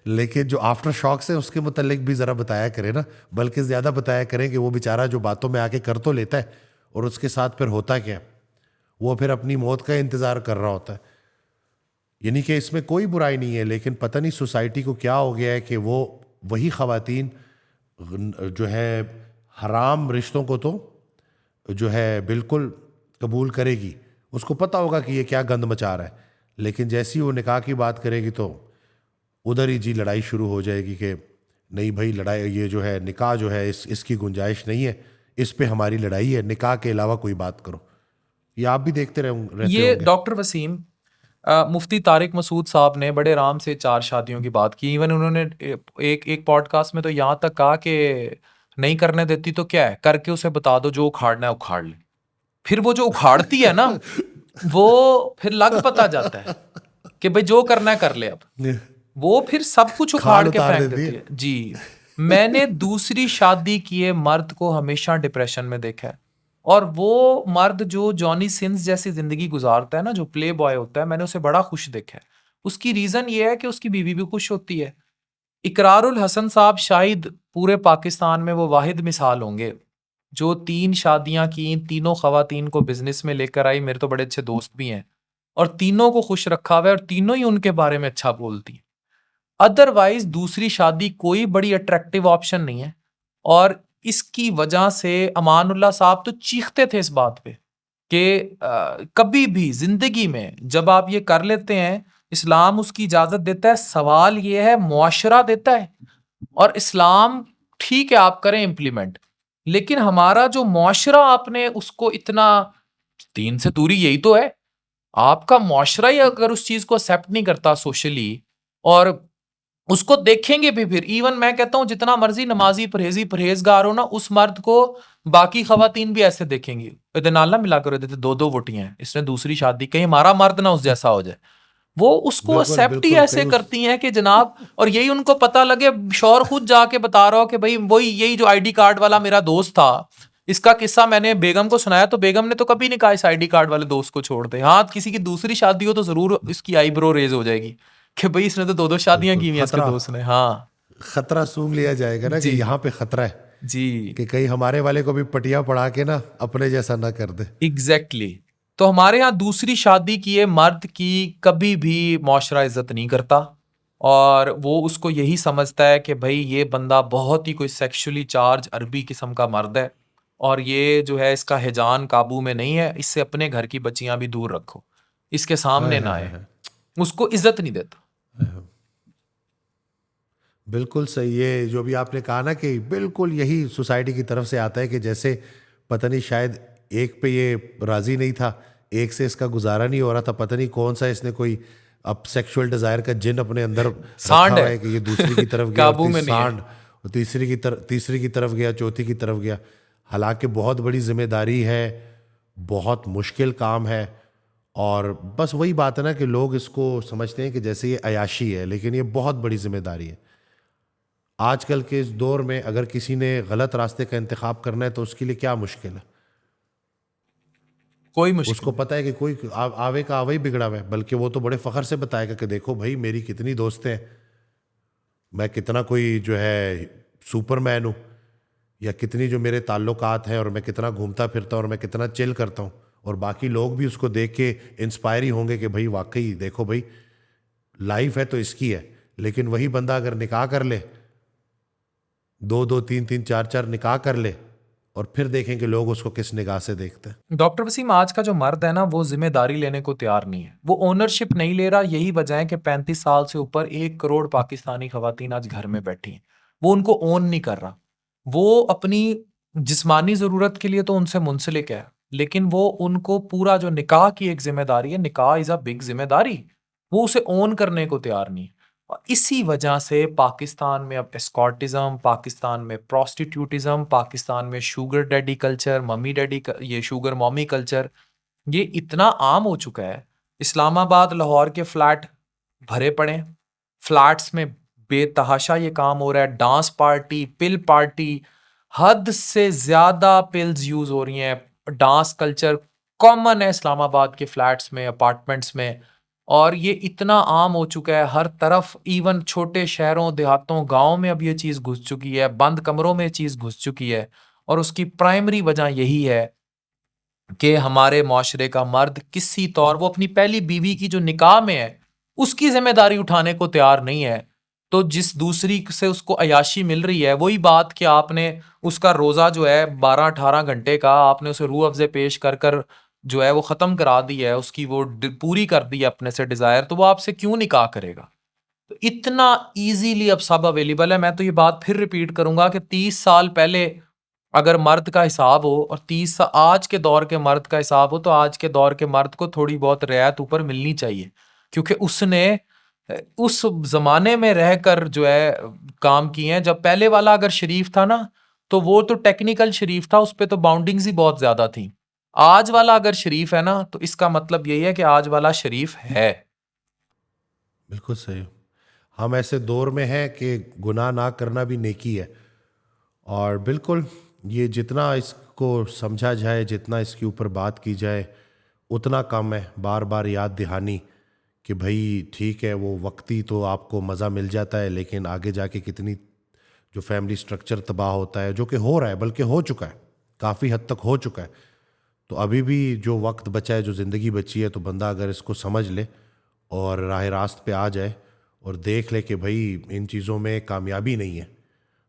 लेकिन जो आफ्टर शॉक्स हैं उसके मुतल्लिक भी ज़रा बताया करें ना, बल्कि ज़्यादा बताया करें कि वो बेचारा जो बातों में आके कर तो लेता है और उसके साथ फिर होता क्या, वो फिर अपनी मौत का इंतज़ार कर रहा होता है। यानी कि इसमें कोई बुराई नहीं है, लेकिन पता नहीं सोसाइटी को क्या हो गया है कि वो वही ख़वातीन जो है हराम रिश्तों को तो जो है बिल्कुल कबूल करेगी, उसको पता होगा कि ये क्या गंद मचा रहा है, लेकिन जैसी वो निकाह की बात करेगी तो उधर ही जी लड़ाई शुरू हो जाएगी कि नहीं भाई लड़ाई, ये जो है निकाह जो है इसकी गुंजाइश नहीं है, इस पे हमारी लड़ाई है, निकाह के अलावा कोई बात करो। ये आप भी देखते रहते ये होंगे। डॉक्टर वसीम मुफ्ती तारिक मसूद साहब ने बड़े आराम से 4 शादियों की बात की। इवन उन्होंने एक पॉडकास्ट में तो यहाँ तक कहा कि नहीं करने देती तो क्या है, करके उसे बता दो जो उखाड़ना है उखाड़ ले। फिर वो जो उखाड़ती है ना वो फिर लग पता जाता है कि भाई जो करना है कर ले अब, वो फिर सब कुछ उखाड़ खाल के उतार फेंक देती देती है। है जी। मैंने दूसरी शादी किए मर्द को हमेशा डिप्रेशन में देखा है, और वो मर्द जो जॉनी सिंस जैसी जिंदगी गुजारता है ना, जो प्ले बॉय होता है, मैंने उसे बड़ा खुश देखा है। उसकी रीजन ये है कि उसकी बीवी भी खुश होती है। इकरारुल हसन साहब शायद पूरे पाकिस्तान में वो वाहिद मिसाल होंगे जो 3 शादियां की, तीनों खवातीन को बिजनेस में लेकर आई। मेरे तो बड़े अच्छे दोस्त भी हैं और तीनों को खुश रखा हुआ है और तीनों ही उनके बारे में अच्छा बोलती हैं। अदरवाइज दूसरी शादी कोई बड़ी अट्रैक्टिव ऑप्शन नहीं है। और इसकी वजह से अमानुल्लाह साहब तो चीखते थे इस बात पे कि कभी भी जिंदगी में जब आप ये कर लेते हैं, इस्लाम उसकी इजाजत देता है, सवाल ये है मुआशरा देता है। और इस्लाम ठीक है आप करें इम्प्लीमेंट, लेकिन हमारा जो मुआशरा आपने उसको इतना, दीन से दूरी यही तो है। आपका मुआशरा ही अगर उस चीज को एक्सेप्ट नहीं करता सोशली, और उसको देखेंगे भी फिर, इवन मैं कहता हूं जितना मर्जी नमाजी परहेजी परहेजगार हो ना, उस मर्द को बाकी खवातीन भी ऐसे देखेंगी, इधर नाल ना मिला करो, दो दो वोटियां हैं, इसने दूसरी शादी, कहीं हमारा मर्द ना उस जैसा हो जाए। वो उसको बिल्कुल एक्सेप्ट ही बिल्कुल ऐसे कहीं उस करती हैं कि जनाब, और यही उनको पता लगे, शौहर खुद जाके बता रहा हो कि भाई वही यही जो आईडी कार्ड वाला मेरा दोस्त था, इसका किस्सा मैंने बेगम को सुनाया, तो बेगम ने तो कभी नहीं कहा इस आईडी कार्ड वाले दोस्त को छोड़ दे। हाँ, किसी की दूसरी शादी हो तो जरूर इसकी आईब्रो रेज हो जाएगी कि भाई इसने तो दो दो शादियां बिल्कुल की हुई हैं इसके खतरा, दोस्त ने। हाँ खतरा सूंघ लिया जाएगा ना कि जी यहाँ पे खतरा है, जी, कि कहीं हमारे वाले को भी पटिया पड़ा के ना अपने जैसा ना कर दे। Exactly exactly। तो हमारे यहाँ दूसरी शादी किए मर्द की कभी भी मुआशरा इज्जत नहीं करता, और वो उसको यही समझता है कि भाई ये बंदा बहुत ही कोई सेक्सुअली चार्ज अरबी किस्म का मर्द है, और ये जो है इसका हिजान काबू में नहीं है, इससे अपने घर की बच्चियां भी दूर रखो, इसके हाय सामने ना हाय हाय आए। हाय। उसको इज्जत नहीं देता। बिल्कुल सही, ये जो भी आपने कहा ना कि बिल्कुल यही सोसाइटी की तरफ से आता है कि जैसे पता नहीं शायद एक पे ये राजी नहीं था, एक से इसका गुजारा नहीं हो रहा था, पता नहीं कौन सा इसने कोई अब सेक्सुअल डिजायर का जिन अपने अंदर रखा सांड हुआ है, है कि ये दूसरी की तरफ गया और काबू में नहीं है। सांड, और तीसरी की तरफ गया, चौथी की तरफ गया। हालांकि बहुत बड़ी जिम्मेदारी है, बहुत मुश्किल काम है, और बस वही बात है ना कि लोग इसको समझते हैं कि जैसे ये अयाशी है, लेकिन ये बहुत बड़ी जिम्मेदारी है। आजकल के इस दौर में अगर किसी ने गलत रास्ते का इंतखाब करना है तो उसके लिए क्या मुश्किल है। कोई मुश्किल उसको नहीं। पता है कि कोई आवे का आवे ही बिगड़ा हुआ है, बल्कि वो तो बड़े फखर से बताएगा कि देखो भाई मेरी कितनी दोस्तें हैं, मैं कितना कोई जो है सुपरमैन हूँ, या कितनी जो मेरे ताल्लुकात हैं, और मैं कितना घूमता फिरता हूँ, और मैं कितना चिल करता हूँ, और बाकी लोग भी उसको देख के इंस्पायर ही होंगे कि भाई वाकई देखो भाई लाइफ है तो इसकी है। लेकिन वही बंदा अगर निकाह कर ले, दो दो तीन तीन चार चार निकाह कर ले, और फिर देखेंगे लोग उसको किस निगाह से देखते हैं। डॉक्टर वसीम, आज का जो मर्द है ना, वो जिम्मेदारी लेने को तैयार नहीं है, वो ओनरशिप नहीं ले रहा। यही वजह है कि 35 साल से ऊपर 1 करोड़ पाकिस्तानी खवातीन आज घर में बैठी हैं। वो उनको ओन नहीं कर रहा। वो अपनी जिस्मानी जरूरत के लिए तो उनसे मुंसलिक है, लेकिन वो उनको पूरा जो निकाह की एक जिम्मेदारी है, निकाह इज अ बिग जिम्मेदारी, वो उसे ओन करने को तैयार नहीं है। और इसी वजह से पाकिस्तान में अब एस्कॉर्टिज्म, पाकिस्तान में प्रोस्टिट्यूटिज्म, पाकिस्तान में sugar daddy culture, mummy daddy, ये शुगर मॉमी कल्चर, ये इतना आम हो चुका है। इस्लामाबाद लाहौर के फ्लैट भरे पड़े हैं। फ्लैट्स में बेतहाशा ये काम हो रहा है, डांस पार्टी, पिल पार्टी, हद से ज्यादा पिल्स यूज हो रही हैं। डांस कल्चर कॉमन है इस्लामाबाद के फ्लैट्स में, अपार्टमेंट्स में, और ये इतना आम हो चुका है हर तरफ। इवन छोटे शहरों, देहातों, गांव में अब ये चीज घुस चुकी है, बंद कमरों में चीज घुस चुकी है। और उसकी प्राइमरी वजह यही है कि हमारे माशरे का मर्द किसी तौर, वो अपनी पहली बीवी की जो निकाह में है उसकी जिम्मेदारी उठाने को तैयार नहीं है। तो जिस दूसरी से उसको अयाशी मिल रही है, वही बात कि आपने उसका रोजा जो है 12-18 घंटे का, आपने उसे रूह अफ़ज़े पेश कर कर जो है वो खत्म करा दी है, उसकी वो पूरी कर दी है अपने से डिजायर, तो वो आपसे क्यों निकाह करेगा। तो इतना इजीली अब सब अवेलेबल है। मैं तो ये बात फिर रिपीट करूंगा कि 30 साल पहले अगर मर्द का हिसाब हो और 30 आज के दौर के मर्द का हिसाब हो, तो आज के दौर के मर्द को थोड़ी बहुत रियायत ऊपर मिलनी चाहिए, क्योंकि उसने उस जमाने में रहकर जो है काम किए हैं। जब पहले वाला अगर शरीफ था ना, तो वो तो टेक्निकल शरीफ था, उस पर तो बाउंडिंग्स ही बहुत ज्यादा थी। आज वाला अगर शरीफ है ना तो इसका मतलब यही है कि आज वाला शरीफ है। बिल्कुल सही। हम ऐसे दौर में हैं कि गुनाह ना करना भी नेकी है। और बिल्कुल ये जितना इसको समझा जाए, जितना इसके ऊपर बात की जाए, उतना कम है। बार बार याद दहानी कि भाई ठीक है, वो वक्ती तो आपको मज़ा मिल जाता है, लेकिन आगे जाके कितनी जो फैमिली स्ट्रक्चर तबाह होता है, जो कि हो रहा है, बल्कि हो चुका है, काफ़ी हद तक हो चुका है। तो अभी भी जो वक्त बचा है, जो ज़िंदगी बची है, तो बंदा अगर इसको समझ ले और राह रास्त पे आ जाए और देख ले कि भाई इन चीज़ों में कामयाबी नहीं है।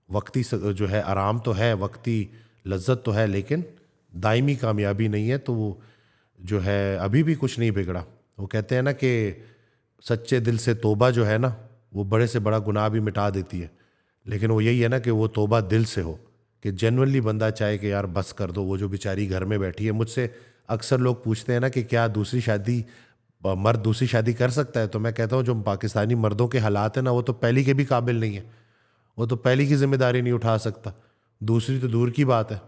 वक्ती जो है आराम तो है, वक्ती लज्जत तो है, लेकिन दायमी कामयाबी नहीं है। तो वो जो है अभी भी कुछ नहीं बिगड़ा। वो कहते हैं ना कि सच्चे दिल से तौबा जो है ना, वो बड़े से बड़ा गुनाह भी मिटा देती है। लेकिन वो यही है ना कि वो तौबा दिल से हो, कि जेनुअनली बंदा चाहे कि यार बस कर दो। वो जो बेचारी घर में बैठी है, मुझसे अक्सर लोग पूछते हैं ना कि क्या दूसरी शादी, मर्द दूसरी शादी कर सकता है? तो मैं कहता हूँ जो पाकिस्तानी मर्दों के हालात हैं ना, वो तो पहली के भी काबिल नहीं है। वो तो पहली की जिम्मेदारी नहीं उठा सकता, दूसरी तो दूर की बात है।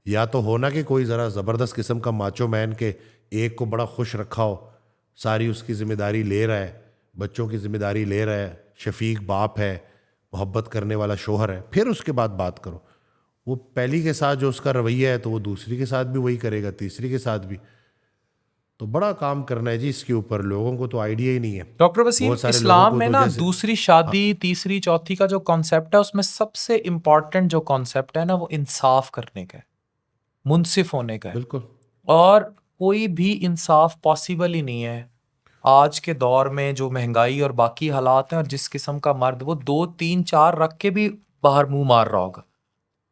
या तो होना कि कोई ज़रा ज़बरदस्त किस्म का माचो मैन के एक को बड़ा खुश रखा हो, सारी उसकी ज़िम्मेदारी ले रहा है, बच्चों की ज़िम्मेदारी ले रहा है, शफीक बाप है, मोहब्बत करने वाला शोहर है, फिर उसके बाद बात करो। वो पहली के साथ जो उसका रवैया है, तो वो दूसरी के साथ भी वही करेगा, तीसरी के साथ भी। तो बड़ा काम करना है जी इसके ऊपर। लोगों को तो आइडिया ही नहीं है। डॉक्टर वसीम, बहुत सारे लोगों इस्लाम को में तो ना जैसे दूसरी शादी, तीसरी, चौथी का जो कॉन्सेप्ट है, उसमें सबसे इंपॉर्टेंट जो कॉन्सेप्ट है ना, वो इंसाफ करने का है, मुंसिफ होने का है। बिल्कुल और कोई भी इंसाफ पॉसिबल ही नहीं है आज के दौर में, जो महंगाई और बाकी हालात हैं, और जिस किस्म का मर्द वो 2 3 4 रख के भी बाहर मुंह मार रहा होगा।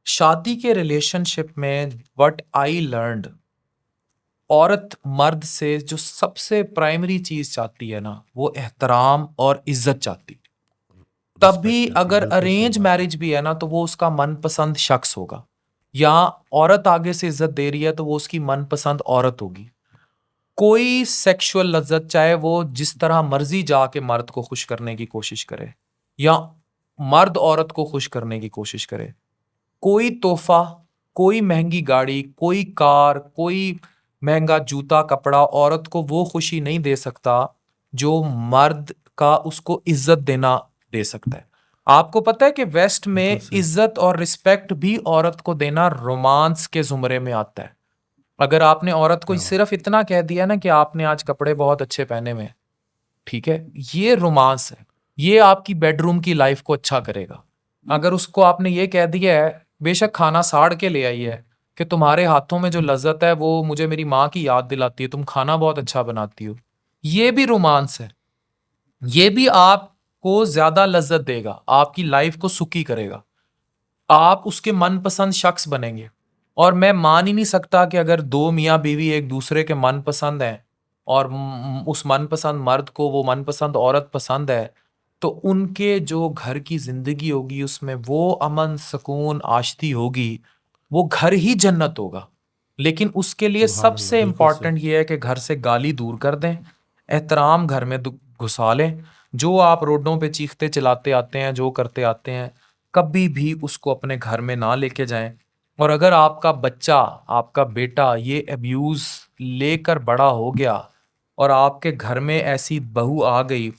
शादी के रिलेशनशिप में व्हाट आई लर्नड, औरत मर्द से जो सबसे प्राइमरी चीज चाहती है ना, वो एहतराम और इज्जत चाहती। तभी रिस्पेक्ट करती है, अगर बिल्कुल सही अरेंज बात है। मैरिज भी है ना, तो वो उसका मनपसंद शख्स होगा। या औरत आगे से इज्जत दे रही है तो वो उसकी मनपसंद औरत होगी। कोई सेक्सुअल लज्जत, चाहे वो जिस तरह मर्जी जाके मर्द को खुश करने की कोशिश करे, या मर्द औरत को खुश करने की कोशिश करे, कोई तोहफा, कोई महंगी गाड़ी, कोई कार, कोई महंगा जूता कपड़ा औरत को वो खुशी नहीं दे सकता जो मर्द का उसको इज्जत देना दे सकता है। आपको पता है कि वेस्ट बिल्कुल में सही। इज्जत और रिस्पेक्ट भी औरत को देना रोमांस के जुमरे में आता है। अगर आपने औरत को क्या बात। सिर्फ इतना कह दिया ना कि आपने आज कपड़े बहुत अच्छे पहने हुए हैं, ठीक है, ये रोमांस है, ये आपकी बेडरूम की लाइफ को अच्छा करेगा। अगर उसको आपने ये कह दिया है, बेशक खाना साड़ के ले आई है, कि तुम्हारे हाथों में जो लज्जत है वो मुझे मेरी माँ की याद दिलाती है, तुम खाना बहुत अच्छा बनाती हो, ये भी रोमांस है। ये भी आपको ज्यादा लज्जत देगा, आपकी लाइफ को सुखी करेगा, आप उसके मनपसंद शख्स बनेंगे। और मैं मान ही नहीं सकता कि अगर दो मियाँ बीवी एक दूसरे के मनपसंद हैं, और उस मनपसंद मर्द को वो मनपसंद औरत पसंद है, तो उनके जो घर की जिंदगी होगी उसमें वो अमन, सुकून, आश्ती होगी, वो घर ही जन्नत होगा। लेकिन उसके लिए सुभान अल्लाह, सबसे बिल्कुल सही। इंपॉर्टेंट ये है कि घर से गाली दूर कर दें, एहतराम घर में घुसा लें। जो आप रोडों पे चीखते चिल्लाते आते हैं, जो करते आते हैं, कभी भी उसको अपने घर में ना लेके जाएं। और अगर आपका बच्चा, आपका बेटा ये अब्यूज लेकर बड़ा हो गया और आपके घर में ऐसी बहू आ गई,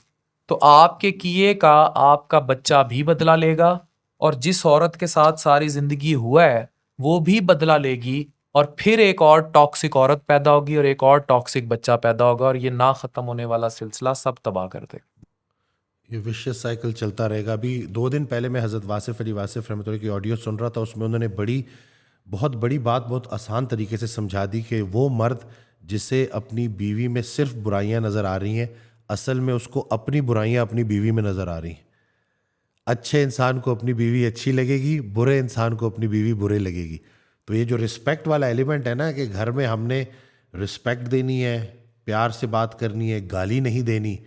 तो आपके किए का आपका बच्चा भी बदला लेगा, और जिस औरत के साथ सारी जिंदगी हुआ है वो भी बदला लेगी, और फिर एक और टॉक्सिक औरत पैदा होगी और एक और टॉक्सिक बच्चा पैदा होगा, और ये ना खत्म होने वाला सिलसिला सब तबाह कर देगा। ये विशियस साइकिल चलता रहेगा। अभी 2 दिन पहले मैं हज़रत वासिफ़ अली वासिफ़ रहमतुल्लाह की ऑडियो सुन रहा था। उसमें उन्होंने बहुत बड़ी बात बहुत आसान तरीके से समझा दी कि वो मर्द जिसे अपनी बीवी में सिर्फ बुराइयां नज़र आ रही हैं, असल में उसको अपनी बुराइयां अपनी बीवी में नज़र आ रही हैं। अच्छे इंसान को अपनी बीवी अच्छी लगेगी, बुरे इंसान को अपनी बीवी बुरे लगेगी। तो ये जो रिस्पेक्ट वाला एलिमेंट है ना, कि घर में हमने रिस्पेक्ट देनी है, प्यार से बात करनी है, गाली नहीं देनी,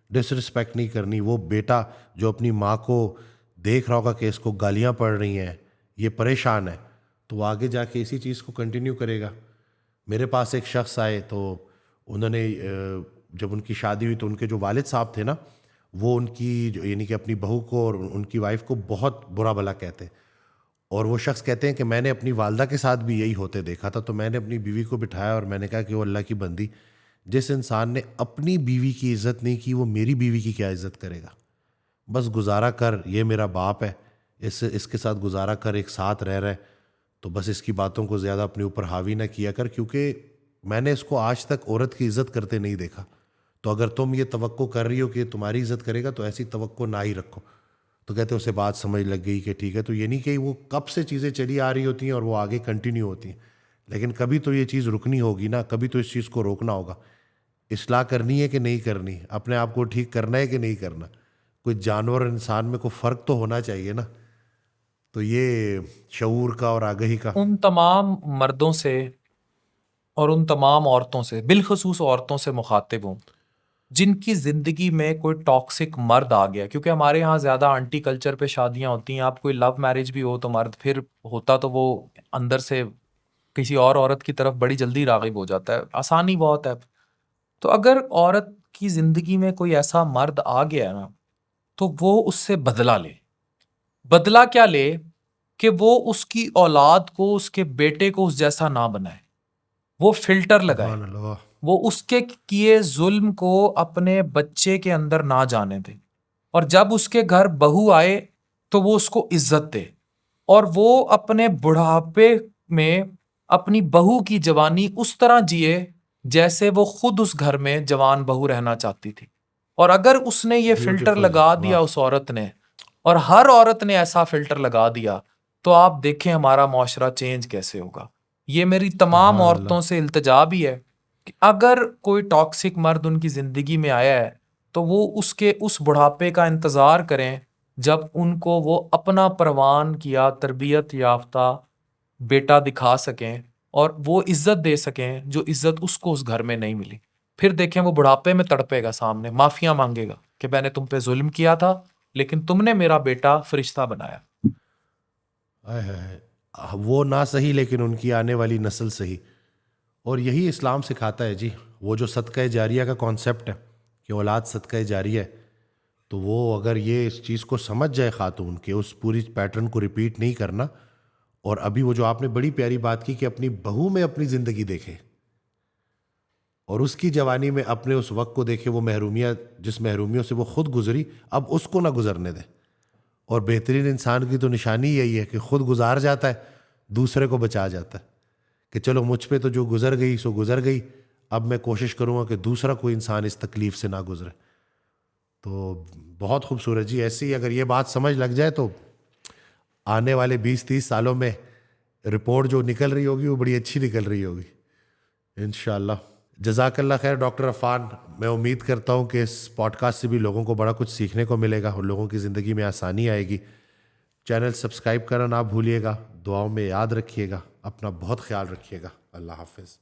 डिसरिस्पेक्ट नहीं करनी। वो बेटा जो अपनी माँ को देख रहा होगा कि इसको गालियाँ पड़ रही हैं, ये परेशान है, तो वो आगे जाके इसी चीज़ को कंटिन्यू करेगा। मेरे पास एक शख्स आए, तो उन्होंने जब उनकी शादी हुई तो उनके जो वालिद साहब थे ना, वो उनकी यानी कि अपनी बहू को और उनकी वाइफ को बहुत बुरा भला कहते। और वो शख्स कहते हैं कि मैंने अपनी वालदा के साथ भी यही होते देखा था, तो मैंने अपनी बीवी को बिठाया और मैंने कहा कि वो अल्लाह की बंदी, जिस इंसान ने अपनी बीवी की इज़्ज़त नहीं की वो मेरी बीवी की क्या इज़्ज़त करेगा। बस गुजारा कर, ये मेरा बाप है, इसके साथ गुजारा कर, एक साथ रह रहे, तो बस इसकी बातों को ज़्यादा अपने ऊपर हावी ना किया कर, क्योंकि मैंने इसको आज तक औरत की इज़्ज़त करते नहीं देखा। तो अगर तुम ये तवक्को कर रही हो कि तुम्हारी इज़्ज़त करेगा तो ऐसी तवक्को ना ही रखो। तो कहते उसे बात समझ लग गई कि ठीक है। तो ये नहीं कि वो कब से चीज़ें चली आ रही होती हैं और वो आगे कंटिन्यू होती हैं, लेकिन कभी तो ये चीज़ रुकनी होगी ना, कभी तो इस चीज़ को रोकना होगा। इस्लाह करनी है कि नहीं करनी, अपने आप को ठीक करना है कि नहीं करना, कोई जानवर और इंसान में कोई फ़र्क तो होना चाहिए ना। तो ये शऊर का और आगही का उन तमाम मर्दों से और उन तमाम औरतों से, बिलखसूस औरतों से मुखातिब हूँ जिनकी ज़िंदगी में कोई टॉक्सिक मर्द आ गया। क्योंकि हमारे यहाँ ज़्यादा आंटी कल्चर पे शादियाँ होती हैं। आप कोई लव मैरिज भी हो तो मर्द फिर होता तो वो अंदर से किसी और औरत की तरफ बड़ी जल्दी राग़िब हो जाता है, आसानी बहुत है। तो अगर औरत की ज़िंदगी में कोई ऐसा मर्द आ गया ना, तो वो उससे बदला ले। बदला क्या ले कि वो उसकी औलाद को, उसके बेटे को उस जैसा ना बनाए, वो फिल्टर लगाए, सुभान अल्लाह। वो उसके किए जुल्म को अपने बच्चे के अंदर ना जाने दे। और जब उसके घर बहू आए तो वो उसको इज्जत दे, और वो अपने बुढ़ापे में अपनी बहू की जवानी उस तरह जिए जैसे वो खुद उस घर में जवान बहू रहना चाहती थी। और अगर उसने ये फिल्टर ब्यूटीफुल, लगा दिया, वाह। उस औरत ने, और हर औरत ने ऐसा फिल्टर लगा दिया, तो आप देखें हमारा मुआशरा चेंज कैसे होगा। ये मेरी तमाम सुभान औरतों अल्लाह। से इल्तिजा भी है कि अगर कोई टॉक्सिक मर्द उनकी जिंदगी में आया है तो वो उसके उस बुढ़ापे का इंतजार करें जब उनको वो अपना परवान किया तरबियत याफ्ता बेटा दिखा सकें और वो इज्जत दे सकें जो इज्जत उसको उस घर में नहीं मिली। फिर देखें वो बुढ़ापे में तड़पेगा, सामने माफिया मांगेगा कि मैंने तुम पे जुल्म किया था लेकिन तुमने मेरा बेटा फरिश्ता बनाया। आय हाय हाय। वो ना सही लेकिन उनकी आने वाली नस्ल सही। और यही इस्लाम सिखाता है जी। वो जो सदका जारिया का कॉन्सेप्ट है कि औलाद सदका जारिया है, तो वो अगर ये इस चीज़ को समझ जाए खातून के, उस पूरी पैटर्न को रिपीट नहीं करना। और अभी वो जो आपने बड़ी प्यारी बात की कि अपनी बहू में अपनी ज़िंदगी देखे और उसकी जवानी में अपने उस वक्त को देखे, वो महरूमियाँ जिस महरूमियों से वो खुद गुजरी अब उसको ना गुजरने दे। और बेहतरीन इंसान की तो निशानी यही है कि खुद गुजार जाता है, दूसरे को बचा जाता है कि चलो मुझ पे तो जो गुजर गई सो गुजर गई, अब मैं कोशिश करूँगा कि दूसरा कोई इंसान इस तकलीफ़ से ना गुजरे। तो बहुत खूबसूरत जी। ऐसी अगर ये बात समझ लग जाए तो आने वाले 20-30 सालों में रिपोर्ट जो निकल रही होगी वो बड़ी अच्छी निकल रही होगी इंशाल्लाह। जज़ाकल्लाह खैर डॉक्टर अफ़ान। मैं उम्मीद करता हूँ कि इस पॉडकास्ट से भी लोगों को बड़ा कुछ सीखने को मिलेगा और लोगों की ज़िंदगी में आसानी आएगी। चैनल सब्सक्राइब करना ना भूलिएगा, दुआओं में याद रखिएगा, अपना बहुत ख्याल रखिएगा। अल्लाह हाफ़िज़।